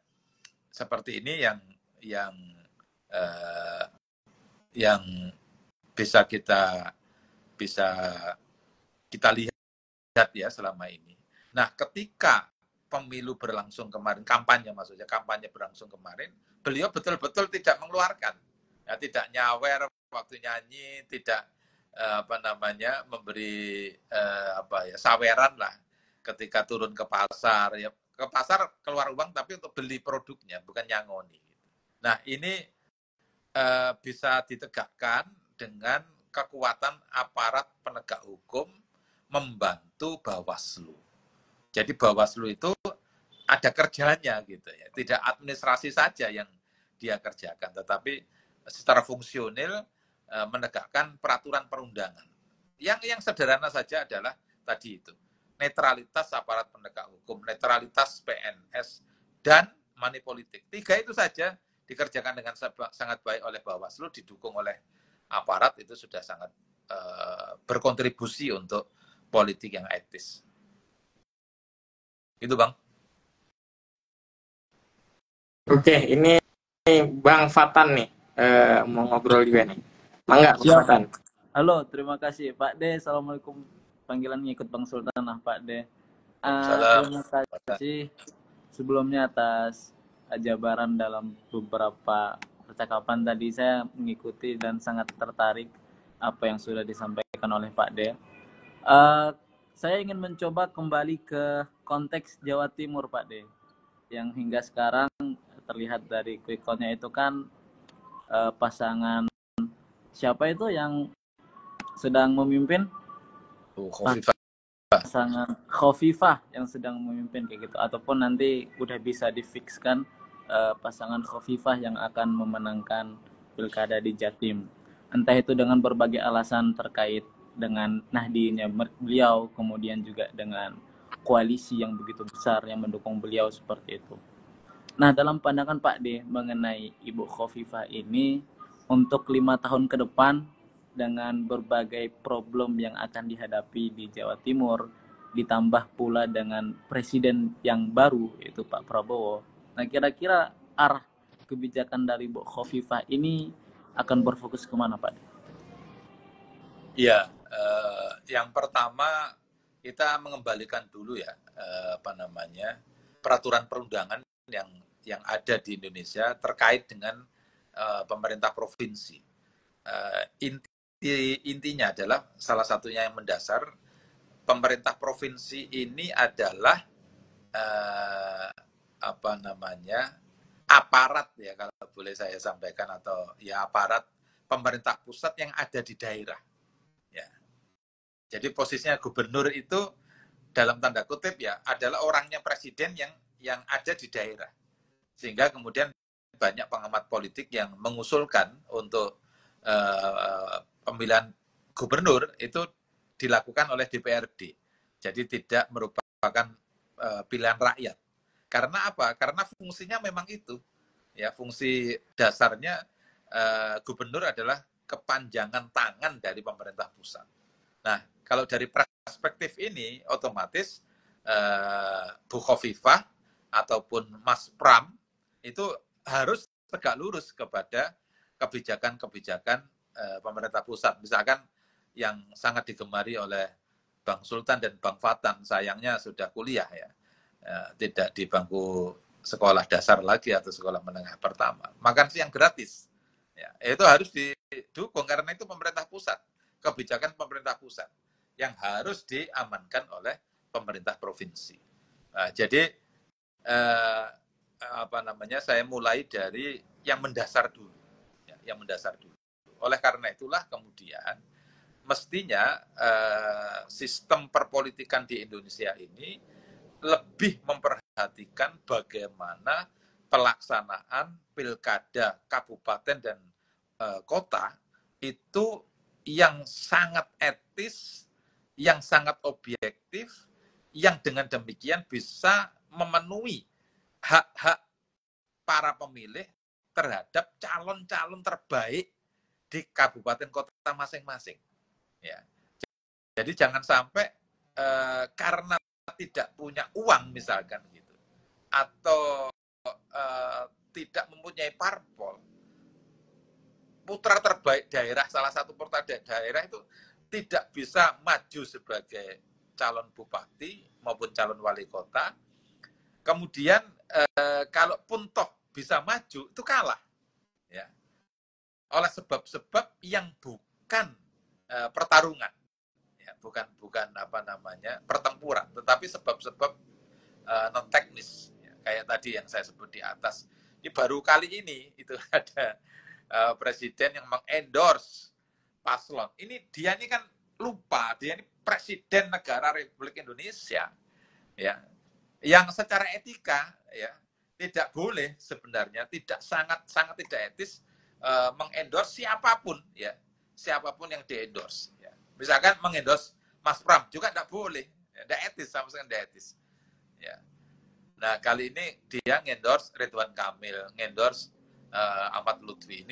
seperti ini yang bisa kita lihat ya selama ini. Nah, ketika pemilu berlangsung kemarin, kampanye berlangsung kemarin, beliau betul-betul tidak mengeluarkan, ya, tidak nyawer waktu nyanyi, tidak memberi saweran lah ketika turun ke pasar, ya, ke pasar keluar uang tapi untuk beli produknya, bukan nyangoni. Nah, ini bisa ditegakkan dengan kekuatan aparat penegak hukum membantu Bawaslu. Jadi Bawaslu itu ada kerjanya gitu ya, tidak administrasi saja yang dia kerjakan, tetapi secara fungsional menegakkan peraturan perundangan. Yang sederhana saja adalah tadi itu, netralitas aparat penegak hukum, netralitas PNS, dan money politik. 3 itu saja dikerjakan dengan sangat baik oleh Bawaslu, didukung oleh aparat itu sudah sangat berkontribusi untuk politik yang etis. Itu Bang. Oke, ini Bang Fatan nih mau ngobrol juga nih. Mangga Bang Siap. Fatan. Halo, terima kasih Pak D. Assalamualaikum. Panggilan ngikut Bang Sultan lah Pak D. Salam. Terima kasih sebelumnya atas jabaran dalam beberapa percakapan tadi. Saya mengikuti dan sangat tertarik apa yang sudah disampaikan oleh Pak D. Saya ingin mencoba kembali ke konteks Jawa Timur Pak D. Yang hingga sekarang terlihat dari quick count-nya itu kan pasangan siapa itu yang sedang memimpin? Khofifah. Pasangan Khofifah yang sedang memimpin kayak gitu, ataupun nanti udah bisa difikskan pasangan Khofifah yang akan memenangkan pilkada di Jatim. Entah itu dengan berbagai alasan terkait dengan nahdinya beliau, kemudian juga dengan koalisi yang begitu besar yang mendukung beliau seperti itu. Nah, dalam pandangan Pak D mengenai Ibu Khofifah ini untuk 5 tahun ke depan dengan berbagai problem yang akan dihadapi di Jawa Timur, ditambah pula dengan presiden yang baru yaitu Pak Prabowo. Nah, kira-kira arah kebijakan dari Bu Khofifah ini akan berfokus kemana Pak? Iya, yang pertama kita mengembalikan dulu ya peraturan perundangan yang ada di Indonesia terkait dengan pemerintah provinsi. Intinya adalah salah satunya yang mendasar, pemerintah provinsi ini adalah aparat ya, kalau boleh saya sampaikan, atau ya aparat pemerintah pusat yang ada di daerah. Ya. Jadi posisinya gubernur itu dalam tanda kutip ya adalah orangnya presiden yang ada di daerah. Sehingga kemudian banyak pengamat politik yang mengusulkan untuk pemilihan gubernur itu dilakukan oleh DPRD. Jadi tidak merupakan pilihan rakyat. Karena apa? Karena fungsinya memang itu. Ya, fungsi dasarnya gubernur adalah kepanjangan tangan dari pemerintah pusat. Nah, kalau dari perspektif ini, otomatis Bu Khofifah ataupun Mas Pram itu harus tegak lurus kepada kebijakan-kebijakan pemerintah pusat. Misalkan yang sangat digemari oleh Bang Sultan dan Bang Fatan, sayangnya sudah kuliah ya, tidak di bangku sekolah dasar lagi atau sekolah menengah pertama. Makan siang gratis, ya, itu harus didukung karena itu pemerintah pusat, kebijakan pemerintah pusat yang harus diamankan oleh pemerintah provinsi. Nah, jadi saya mulai dari yang mendasar dulu, ya, yang mendasar dulu. Oleh karena itulah kemudian mestinya sistem perpolitikan di Indonesia ini lebih memperhatikan bagaimana pelaksanaan pilkada kabupaten dan kota itu yang sangat etis, yang sangat objektif, yang dengan demikian bisa memenuhi hak-hak para pemilih terhadap calon-calon terbaik di kabupaten kota masing-masing. Ya. Jadi jangan sampai karena tidak punya uang misalkan gitu, atau tidak mempunyai parpol, putra terbaik daerah, salah satu putra daerah itu tidak bisa maju sebagai calon bupati maupun calon wali kota. Kemudian kalaupun toh bisa maju itu kalah, ya, oleh sebab-sebab yang bukan pertarungan, ya, bukan pertempuran, tetapi sebab-sebab non teknis, ya, kayak tadi yang saya sebut di atas. Ini baru kali ini itu ada presiden yang mengendorse paslon. Dia ini kan lupa, dia ini presiden negara Republik Indonesia, ya, yang secara etika ya tidak boleh sebenarnya, sangat tidak etis mengendorse siapapun, ya, siapapun yang diendorse. Ya. Misalkan mengendorse Mas Pram juga tidak boleh, tidak etis, sama sekali tidak etis. Ya. Nah kali ini dia ngendorse Ridwan Kamil, ngendorse Ahmad Lutfi,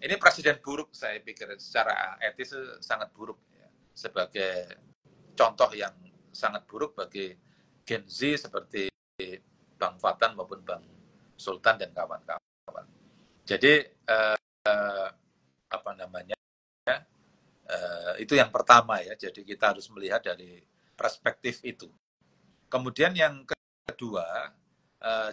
Ini presiden buruk, saya pikir secara etis sangat buruk ya. Sebagai contoh yang sangat buruk bagi Gen Z seperti Bang Fatan maupun Bang Sultan dan kawan-kawan. Jadi apa namanya, itu yang pertama ya. Jadi kita harus melihat dari perspektif itu. Kemudian yang kedua,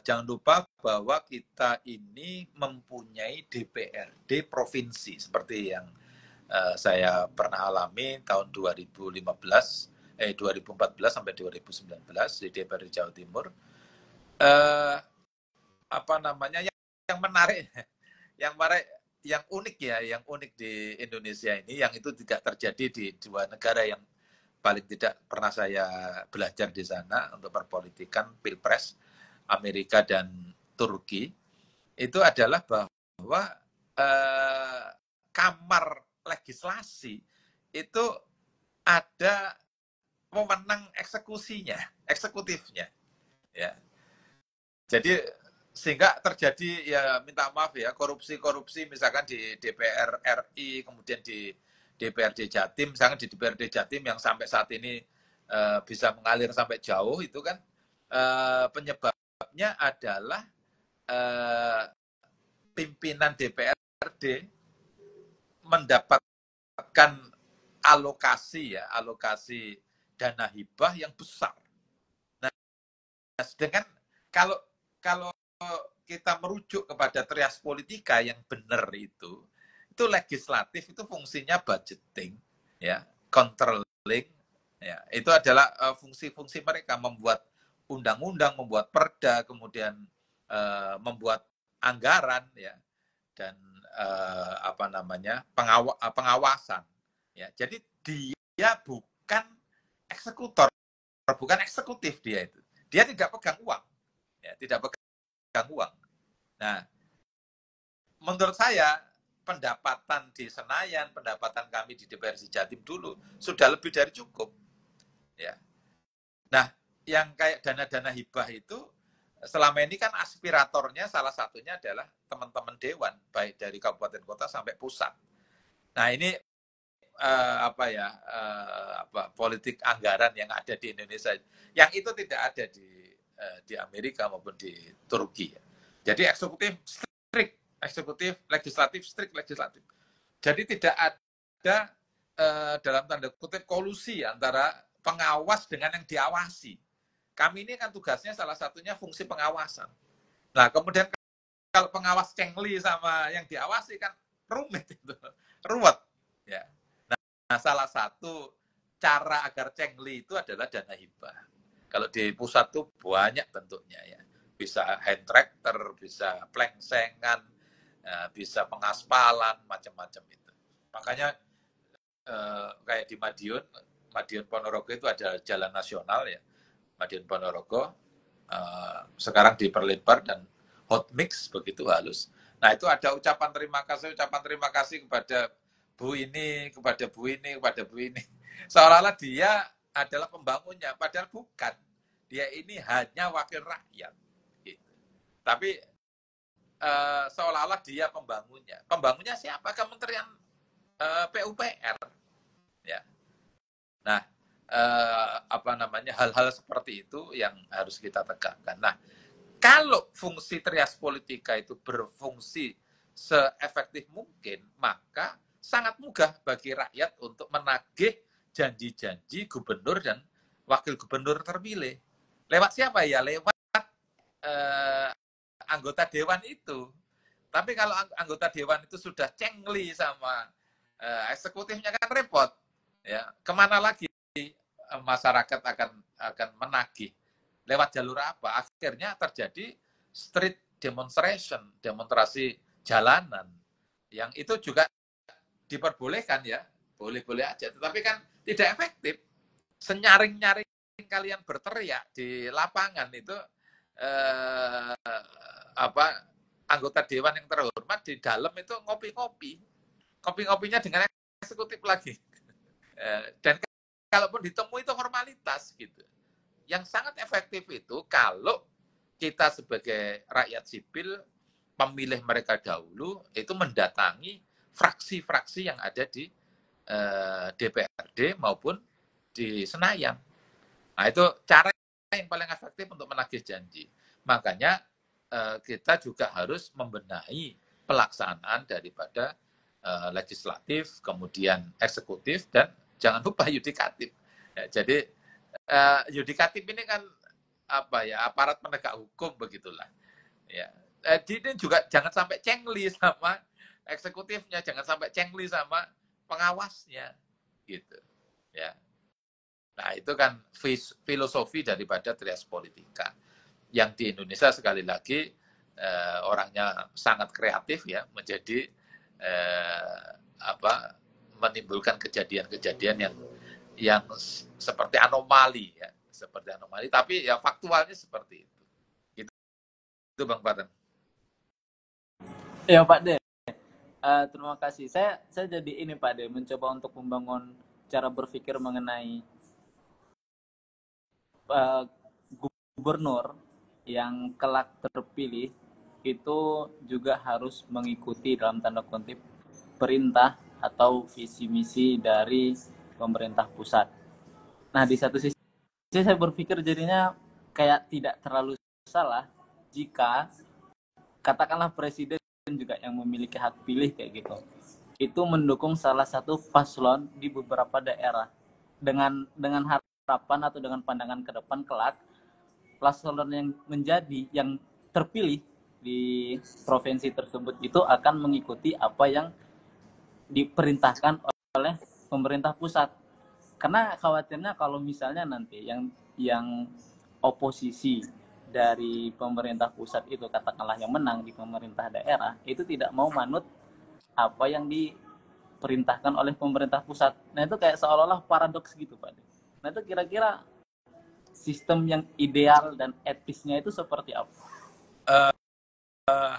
jangan lupa bahwa kita ini mempunyai DPRD provinsi seperti yang saya pernah alami tahun 2014 sampai 2019 di DPRD Jawa Timur. Apa namanya, yang menarik, yang unik ya, yang unik di Indonesia ini, yang itu tidak terjadi di dua negara yang paling tidak pernah saya belajar di sana untuk perpolitikan pilpres, Amerika dan Turki, itu adalah bahwa kamar legislasi itu ada wewenang eksekutifnya, ya. Jadi sehingga terjadi ya, minta maaf ya, korupsi misalkan di DPR RI, kemudian di DPRD Jatim, misalkan di DPRD Jatim yang sampai saat ini bisa mengalir sampai jauh, itu kan penyebabnya adalah pimpinan DPRD mendapatkan alokasi dana hibah yang besar. Nah, sedangkan kalau kita merujuk kepada trias politika yang benar itu legislatif itu fungsinya budgeting, ya, controlling, ya, itu adalah fungsi-fungsi mereka, membuat undang-undang, membuat perda, kemudian membuat anggaran, ya, dan apa namanya, pengawasan, ya. Jadi dia bukan eksekutor, bukan eksekutif, dia tidak pegang uang, ya, tidak pegang uang. Nah, menurut saya pendapatan di Senayan, pendapatan kami di DPRD Jatim dulu sudah lebih dari cukup, ya. Nah, yang kayak dana-dana hibah itu selama ini kan aspiratornya salah satunya adalah teman-teman dewan, baik dari kabupaten kota sampai pusat. Nah, ini politik anggaran yang ada di Indonesia, yang itu tidak ada di Amerika maupun di Turki. Jadi eksekutif strict, eksekutif, legislatif strict, legislatif. Jadi tidak ada dalam tanda kutip kolusi antara pengawas dengan yang diawasi. Kami ini kan tugasnya salah satunya fungsi pengawasan. Nah, kemudian kalau pengawas cengli sama yang diawasi kan rumit itu, ruwet, ya. Nah, salah satu cara agar cengli itu adalah dana hibah. Kalau di pusat tuh banyak bentuknya, ya. Bisa hand tractor, bisa plengsengan, bisa pengaspalan, macam-macam itu. Makanya kayak di Madiun Ponorogo itu ada jalan nasional, ya, Madiun Ponorogo, sekarang diperlebar dan hot mix begitu halus. Nah, itu ada ucapan terima kasih kepada Bu ini, kepada Bu ini, kepada Bu ini. Seolah-olah dia adalah pembangunnya, padahal bukan. Dia ini hanya wakil rakyat. Gitu. Tapi seolah-olah dia pembangunnya. Pembangunnya siapa? Kementerian PUPR. Ya. Nah, hal-hal seperti itu yang harus kita tegakkan. Nah, kalau fungsi trias politika itu berfungsi seefektif mungkin, maka sangat mudah bagi rakyat untuk menagih janji-janji gubernur dan wakil gubernur terpilih. Lewat siapa ya? Lewat anggota dewan itu. Tapi kalau anggota dewan itu sudah cengli sama eksekutifnya kan repot. Ya, kemana lagi masyarakat akan menagih? Lewat jalur apa? Akhirnya terjadi street demonstration, demonstrasi jalanan, yang itu juga diperbolehkan, ya, boleh-boleh aja, tetapi kan tidak efektif. Senyaring-nyaring kalian berteriak di lapangan itu anggota dewan yang terhormat di dalam itu ngopi-ngopinya dengan eksekutif lagi. Dan kalaupun ditemui itu formalitas gitu. Yang sangat efektif itu kalau kita sebagai rakyat sipil, pemilih mereka dahulu, itu mendatangi fraksi-fraksi yang ada di DPRD maupun di Senayan. Nah, itu cara yang paling efektif untuk menagih janji. Makanya kita juga harus membenahi pelaksanaan daripada legislatif, kemudian eksekutif, dan jangan lupa yudikatif. Ya, jadi yudikatif ini kan aparat penegak hukum begitulah. Ya, ini juga jangan sampai cengli sama eksekutifnya, jangan sampai cengli sama pengawasnya, gitu. Ya. Nah, itu kan filosofi daripada trias politika. Yang di Indonesia sekali lagi orangnya sangat kreatif ya, menjadi menimbulkan kejadian-kejadian yang seperti anomali ya, seperti anomali, tapi ya faktualnya seperti itu. Itu Bang Paten. Ya Pak De, terima kasih. Saya jadi ini Pak De, mencoba untuk membangun cara berpikir mengenai gubernur yang kelak terpilih itu juga harus mengikuti dalam tanda kutip perintah atau visi misi dari pemerintah pusat. Nah, di satu sisi saya berpikir jadinya kayak tidak terlalu salah jika katakanlah presiden juga yang memiliki hak pilih kayak gitu, itu mendukung salah satu paslon di beberapa daerah dengan harapan atau dengan pandangan ke depan kelak paslon yang menjadi yang terpilih di provinsi tersebut itu akan mengikuti apa yang diperintahkan oleh pemerintah pusat. Karena khawatirnya kalau misalnya nanti yang oposisi dari pemerintah pusat itu katakanlah yang menang di pemerintah daerah itu tidak mau manut apa yang diperintahkan oleh pemerintah pusat. Nah, itu kayak seolah-olah paradoks gitu, Pak. Nah, itu kira-kira sistem yang ideal dan etisnya itu seperti apa?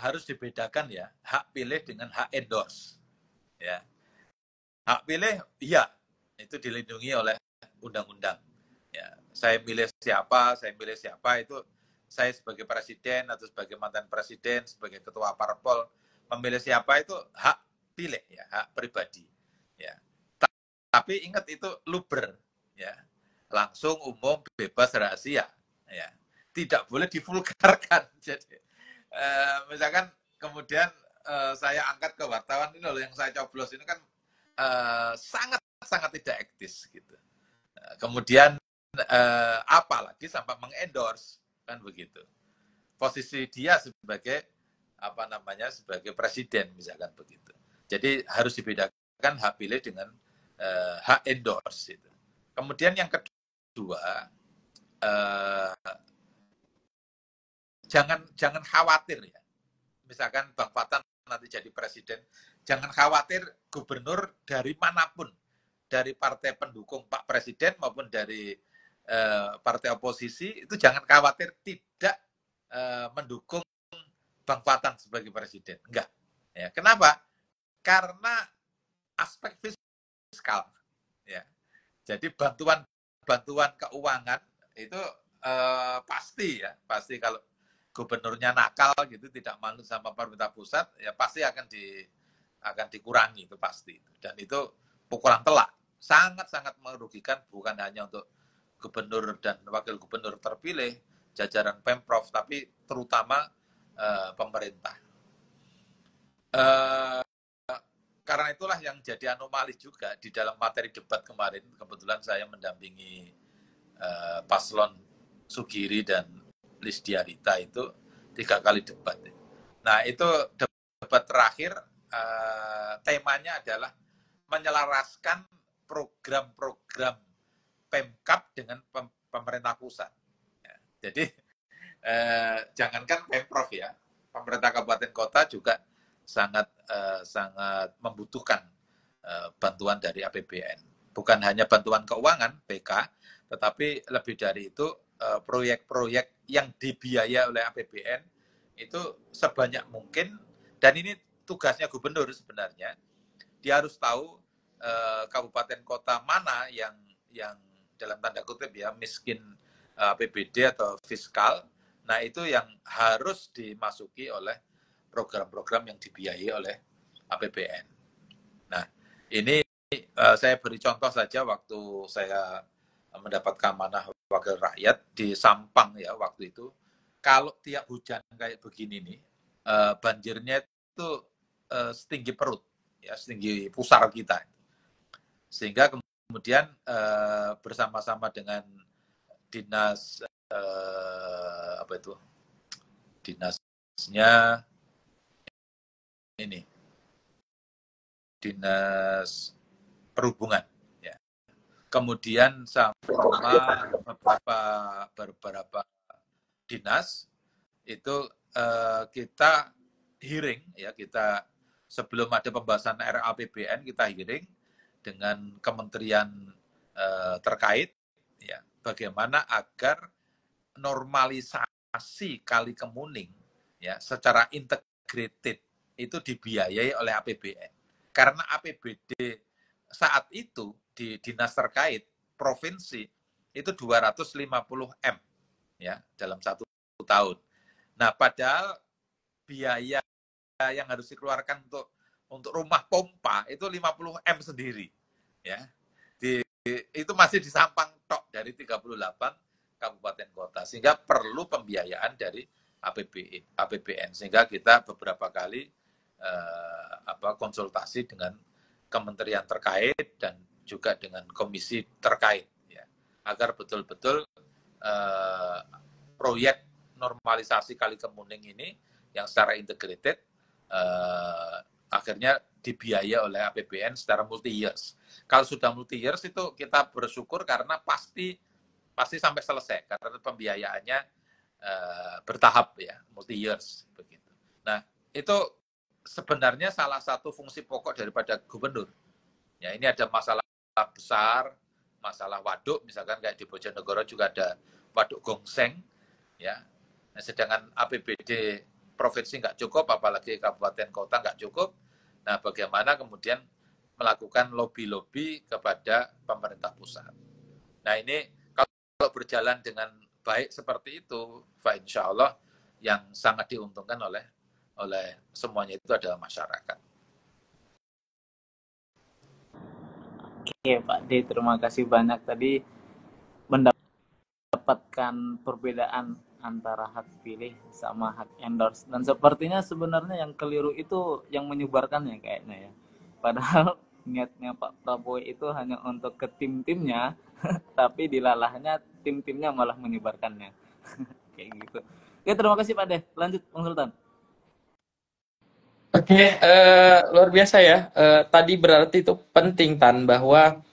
Harus dibedakan ya, hak pilih dengan hak endorse. Ya. Hak pilih, iya, itu dilindungi oleh undang-undang. Ya, saya milih siapa itu saya sebagai presiden atau sebagai mantan presiden, sebagai ketua parpol memilih siapa itu hak pilih ya, hak pribadi. Ya. Tapi ingat itu luber, ya, langsung, umum, bebas, rahasia. Ya. Tidak boleh divulgarkan. Jadi misalkan kemudian saya angkat ke wartawan ini loh yang saya coblos ini kan sangat tidak etis gitu. Kemudian apalagi sampai mengendorse kan begitu. Posisi dia sebagai sebagai presiden misalkan begitu. Jadi harus dibedakan hak pilih dengan hak endorse itu. Kemudian yang kedua jangan khawatir ya. Misalkan Bang Fatan nanti jadi presiden, jangan khawatir gubernur dari manapun, dari partai pendukung Pak Presiden maupun dari partai oposisi, itu jangan khawatir tidak mendukung Bang Fatan sebagai presiden. Enggak. Ya, kenapa? Karena aspek fiskal. Ya. Jadi bantuan keuangan itu pasti kalau gubernurnya nakal gitu, tidak manut sama pemerintah pusat, ya pasti akan dikurangi, itu pasti. Dan itu pukulan telak, sangat merugikan bukan hanya untuk gubernur dan wakil gubernur terpilih, jajaran Pemprov, tapi terutama pemerintah. Karena itulah yang jadi anomali juga di dalam materi debat kemarin. Kebetulan saya mendampingi paslon Sugiri dan Lisdiarita itu 3 kali debat. Nah, itu debat terakhir temanya adalah menyelaraskan program-program Pemkab dengan pemerintah pusat. Ya, jadi jangankan Pemprov ya, pemerintah kabupaten kota juga sangat membutuhkan bantuan dari APBN. Bukan hanya bantuan keuangan BK, tetapi lebih dari itu proyek-proyek yang dibiayai oleh APBN itu sebanyak mungkin, dan ini tugasnya gubernur sebenarnya. Dia harus tahu kabupaten kota mana yang dalam tanda kutip ya miskin APBD atau fiskal. Nah, itu yang harus dimasuki oleh program-program yang dibiayai oleh APBN. Ini saya beri contoh saja waktu saya mendapatkan amanah wakil rakyat di Sampang ya waktu itu. Kalau tiap hujan kayak begini nih, banjirnya itu setinggi perut, ya setinggi pusar kita. Sehingga kemudian bersama-sama dengan dinas apa itu dinasnya ini dinas perhubungan ya. Kemudian sama beberapa dinas itu kita hearing ya, kita sebelum ada pembahasan RAPBN kita hearing dengan kementerian terkait ya, bagaimana agar normalisasi Kali Kemuning ya secara integrated itu dibiayai oleh APBN. Karena APBD saat itu di dinas terkait provinsi itu 250 M ya dalam 1 tahun. Nah, padahal biaya yang harus dikeluarkan untuk rumah pompa itu 50 M sendiri ya. Itu masih di Sampang tok dari 38 kabupaten kota, sehingga perlu pembiayaan dari APBN, sehingga kita beberapa kali konsultasi dengan kementerian terkait dan juga dengan komisi terkait ya, agar betul-betul proyek normalisasi Kali Kemuning ini yang secara integrated akhirnya dibiayai oleh APBN secara multi years. Kalau sudah multi years itu kita bersyukur karena pasti sampai selesai karena pembiayaannya bertahap ya, multi years begitu. Nah, itu sebenarnya salah satu fungsi pokok daripada gubernur. Ya, ini ada masalah besar, masalah waduk, misalkan kayak di Bojonegoro juga ada waduk Gongseng, ya. Nah, sedangkan APBD provinsi nggak cukup, apalagi kabupaten kota nggak cukup. Nah, bagaimana kemudian melakukan lobby-lobby kepada pemerintah pusat. Nah, ini kalau berjalan dengan baik seperti itu, Pak, insya Allah yang sangat diuntungkan oleh semuanya itu adalah masyarakat. Oke Pak D, terima kasih banyak tadi mendapatkan perbedaan antara hak pilih sama hak endorse, dan sepertinya sebenarnya yang keliru itu yang menyebarkannya kayaknya ya. Padahal niatnya Pak Prabowo itu hanya untuk ke tim-timnya, tapi dilalahnya tim-timnya malah menyebarkannya. Kayak gitu. Oke, terima kasih Pak D. Lanjut Bang Sultan. Oke, luar biasa ya. Tadi berarti itu penting Tan, bahwa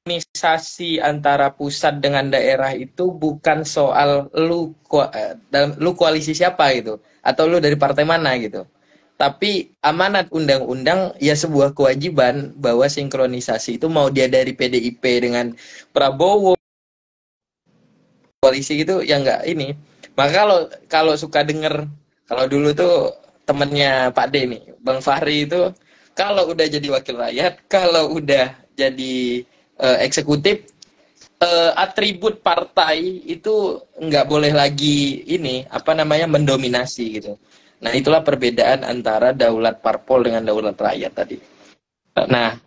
organisasi antara pusat dengan daerah itu bukan soal lu koalisi siapa gitu, atau lu dari partai mana gitu. Tapi amanat undang-undang ya sebuah kewajiban bahwa sinkronisasi itu mau dia dari PDIP dengan Prabowo koalisi gitu ya nggak ini. Maka kalau suka denger, kalau dulu tuh temennya Pak D nih, Bang Fahri itu kalau udah jadi wakil rakyat, kalau udah jadi eksekutif, atribut partai itu nggak boleh lagi ini mendominasi gitu. Nah, itulah perbedaan antara daulat parpol dengan daulat rakyat tadi. Nah,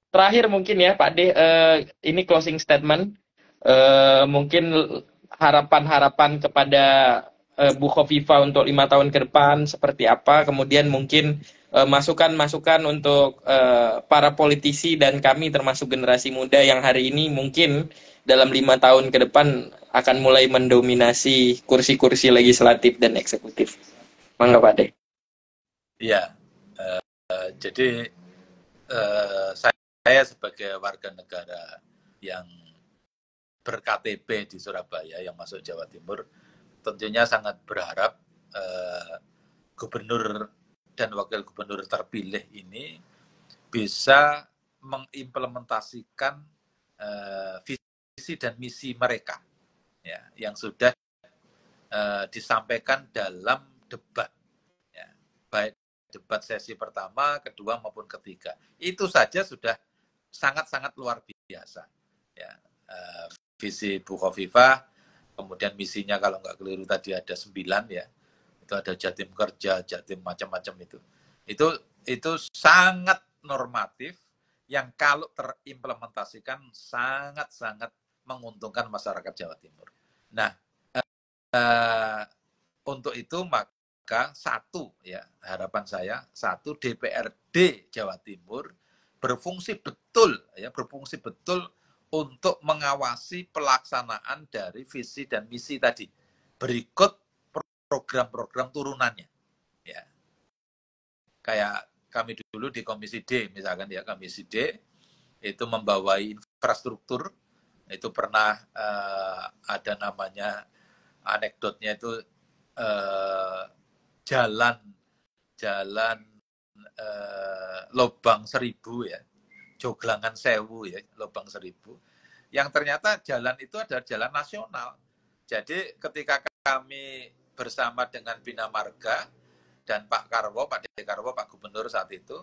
terakhir mungkin ya Pak D, ini closing statement, mungkin harapan-harapan kepada Bu Khofifa untuk 5 tahun ke depan seperti apa, kemudian mungkin masukan-masukan untuk para politisi dan kami termasuk generasi muda yang hari ini mungkin dalam 5 tahun ke depan akan mulai mendominasi kursi-kursi legislatif dan eksekutif. Mangga Pak De. Iya, jadi saya sebagai warga negara yang ber-KTP di Surabaya yang masuk Jawa Timur tentunya sangat berharap gubernur dan wakil gubernur terpilih ini bisa mengimplementasikan visi dan misi mereka ya, yang sudah disampaikan dalam debat ya, baik debat sesi pertama, kedua maupun ketiga. Itu saja sudah sangat-sangat luar biasa ya. Visi Bu Khofifa, kemudian misinya kalau nggak keliru tadi ada 9 ya, itu ada Jatim Kerja, Jatim macam-macam itu itu sangat normatif yang kalau terimplementasikan sangat-sangat menguntungkan masyarakat Jawa Timur. Nah, untuk itu maka harapan saya DPRD Jawa Timur berfungsi betul untuk mengawasi pelaksanaan dari visi dan misi tadi berikut program-program turunannya, ya. Kayak kami dulu di Komisi D, misalkan ya, Komisi D itu membawai infrastruktur, itu pernah ada namanya anekdotnya itu jalan Lobang Seribu ya, Joglangan Sewu ya, Lobang Seribu, yang ternyata jalan itu adalah jalan nasional. Jadi ketika kami bersama dengan Bina Marga dan Pak Dekarwo, Pak Gubernur saat itu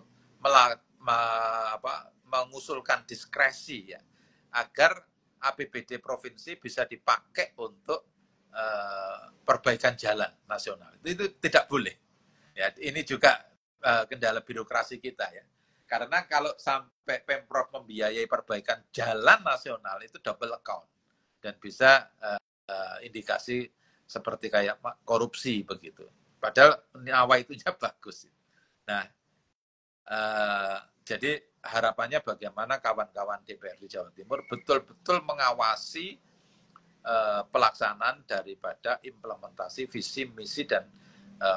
mengusulkan diskresi ya, agar APBD provinsi bisa dipakai untuk perbaikan jalan nasional. Itu tidak boleh. Ya, ini juga kendala birokrasi kita ya. Karena kalau sampai Pemprov membiayai perbaikan jalan nasional itu double account dan bisa indikasi seperti kayak korupsi begitu. Padahal nyawa itunya bagus. Nah, jadi harapannya bagaimana kawan-kawan DPRD Jawa Timur betul-betul mengawasi pelaksanaan daripada implementasi visi, misi, dan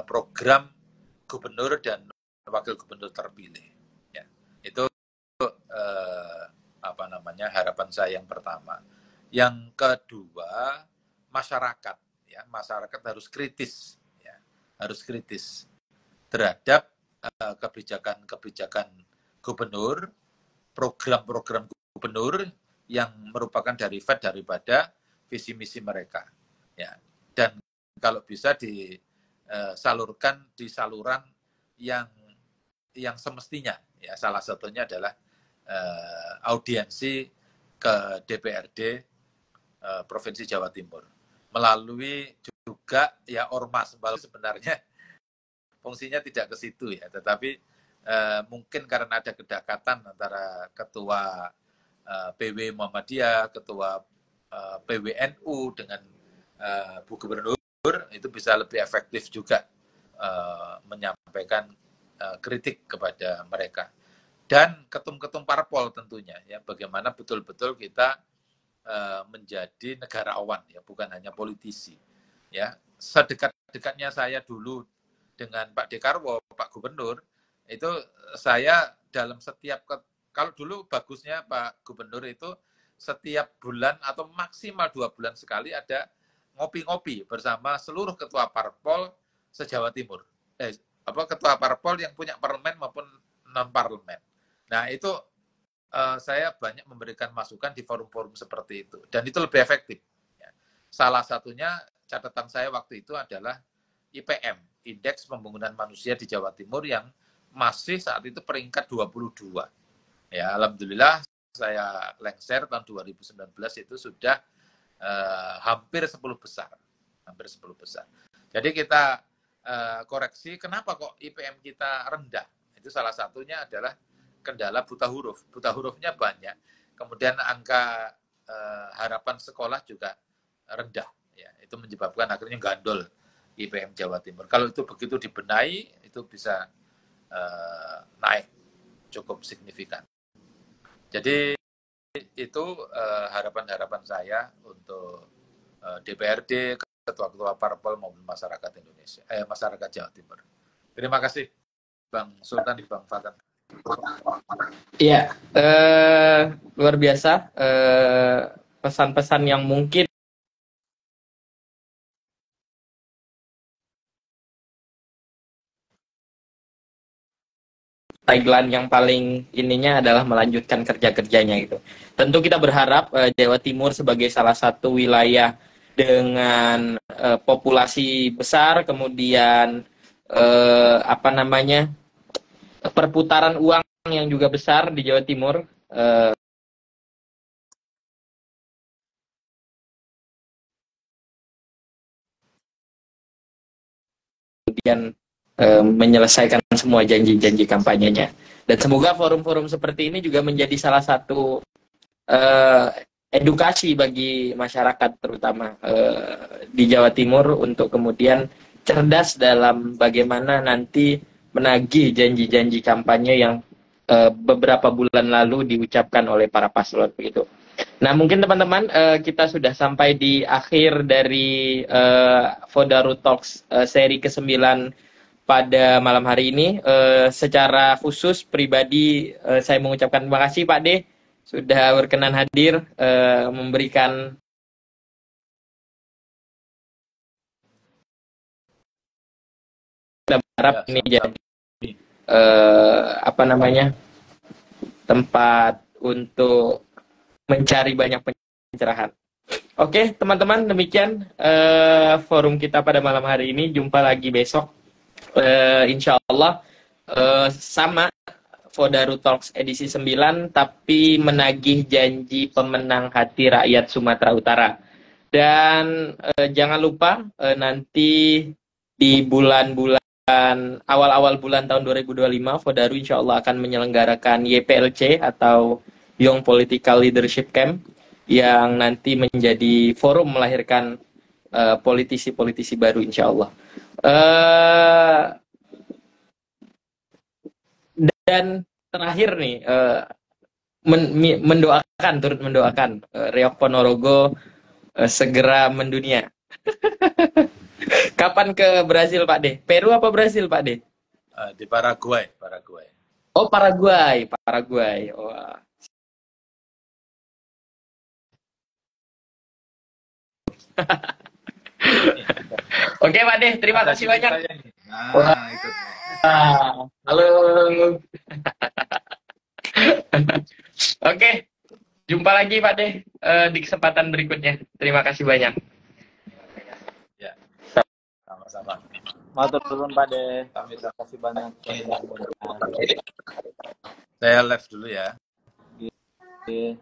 program gubernur dan wakil gubernur terpilih. Ya, itu harapan saya yang pertama. Yang kedua, masyarakat. Ya, masyarakat harus kritis. Harus kritis terhadap kebijakan-kebijakan gubernur, program-program gubernur yang merupakan derivat daripada visi misi mereka. Ya. Dan kalau bisa disalurkan di saluran yang semestinya. Ya, salah satunya adalah audiensi ke DPRD Provinsi Jawa Timur melalui juga ya ormas, sebenarnya fungsinya tidak ke situ ya, tetapi mungkin karena ada kedekatan antara ketua PW Muhammadiyah, ketua PWNU dengan Bu Gubernur, itu bisa lebih efektif juga menyampaikan kritik kepada mereka. Dan ketum-ketum parpol tentunya ya, bagaimana betul-betul kita menjadi negarawan ya, bukan hanya politisi. Ya, sedekat-dekatnya saya dulu dengan Pak Dekarwo, Pak Gubernur, itu saya dalam setiap, kalau dulu bagusnya Pak Gubernur itu setiap bulan atau maksimal 2 bulan sekali ada ngopi-ngopi bersama seluruh ketua parpol se-Jawa Timur. Ketua parpol yang punya parlemen maupun non-parlemen. Nah, itu saya banyak memberikan masukan di forum-forum seperti itu. Dan itu lebih efektif. Salah satunya catatan saya waktu itu adalah IPM, Indeks Pembangunan Manusia di Jawa Timur, yang masih saat itu peringkat 22. Ya, alhamdulillah saya lengser tahun 2019 itu sudah hampir 10 besar. Hampir 10 besar. Jadi kita koreksi, kenapa kok IPM kita rendah? Itu salah satunya adalah kendala buta huruf. Buta hurufnya banyak. Kemudian angka harapan sekolah juga rendah. Ya, itu menyebabkan akhirnya gandol IPM Jawa Timur. Kalau itu begitu dibenahi, itu bisa naik cukup signifikan. Jadi itu harapan-harapan saya untuk DPRD, ketua-ketua parpol maupun masyarakat Indonesia, masyarakat Jawa Timur. Terima kasih, Bang Sultan, Bang Fatan. Iya, luar biasa pesan-pesan yang mungkin tagline yang paling ininya adalah melanjutkan kerja-kerjanya gitu. Tentu kita berharap Jawa Timur sebagai salah satu wilayah dengan populasi besar, kemudian perputaran uang yang juga besar di Jawa Timur, kemudian menyelesaikan semua janji-janji kampanyenya. Dan semoga forum-forum seperti ini juga menjadi salah satu edukasi bagi masyarakat terutama di Jawa Timur untuk kemudian cerdas dalam bagaimana nanti menagih janji-janji kampanye yang beberapa bulan lalu diucapkan oleh para paslon begitu. Nah, mungkin teman-teman kita sudah sampai di akhir dari Fodaru Talks seri ke-9 pada malam hari ini. Secara khusus pribadi saya mengucapkan terima kasih Pak D sudah berkenan hadir memberikan kita berharap ini jadi apa namanya tempat untuk mencari banyak pencerahan. Oke, teman-teman, demikian forum kita pada malam hari ini. Jumpa lagi besok. Insya Allah sama Fodaru Talks edisi 9, tapi menagih janji pemenang hati rakyat Sumatera Utara. Dan jangan lupa nanti di bulan-bulan awal-awal bulan tahun 2025 Fodaru insya Allah akan menyelenggarakan YPLC atau Young Political Leadership Camp yang nanti menjadi forum melahirkan politisi-politisi baru insya Allah. Dan terakhir nih turut mendoakan Reok Ponorogo segera mendunia. Kapan ke Brazil Pak D? Peru apa Brazil Pak D? Di Paraguay. Oh, Paraguay. Oh. Oke Pak D, terima kasih banyak. Halo. Oke, jumpa lagi Pak D di kesempatan berikutnya. Terima kasih banyak. Ya, sama-sama. Matur nuwun Pak De. Terima kasih banyak. Saya live dulu ya. Oke.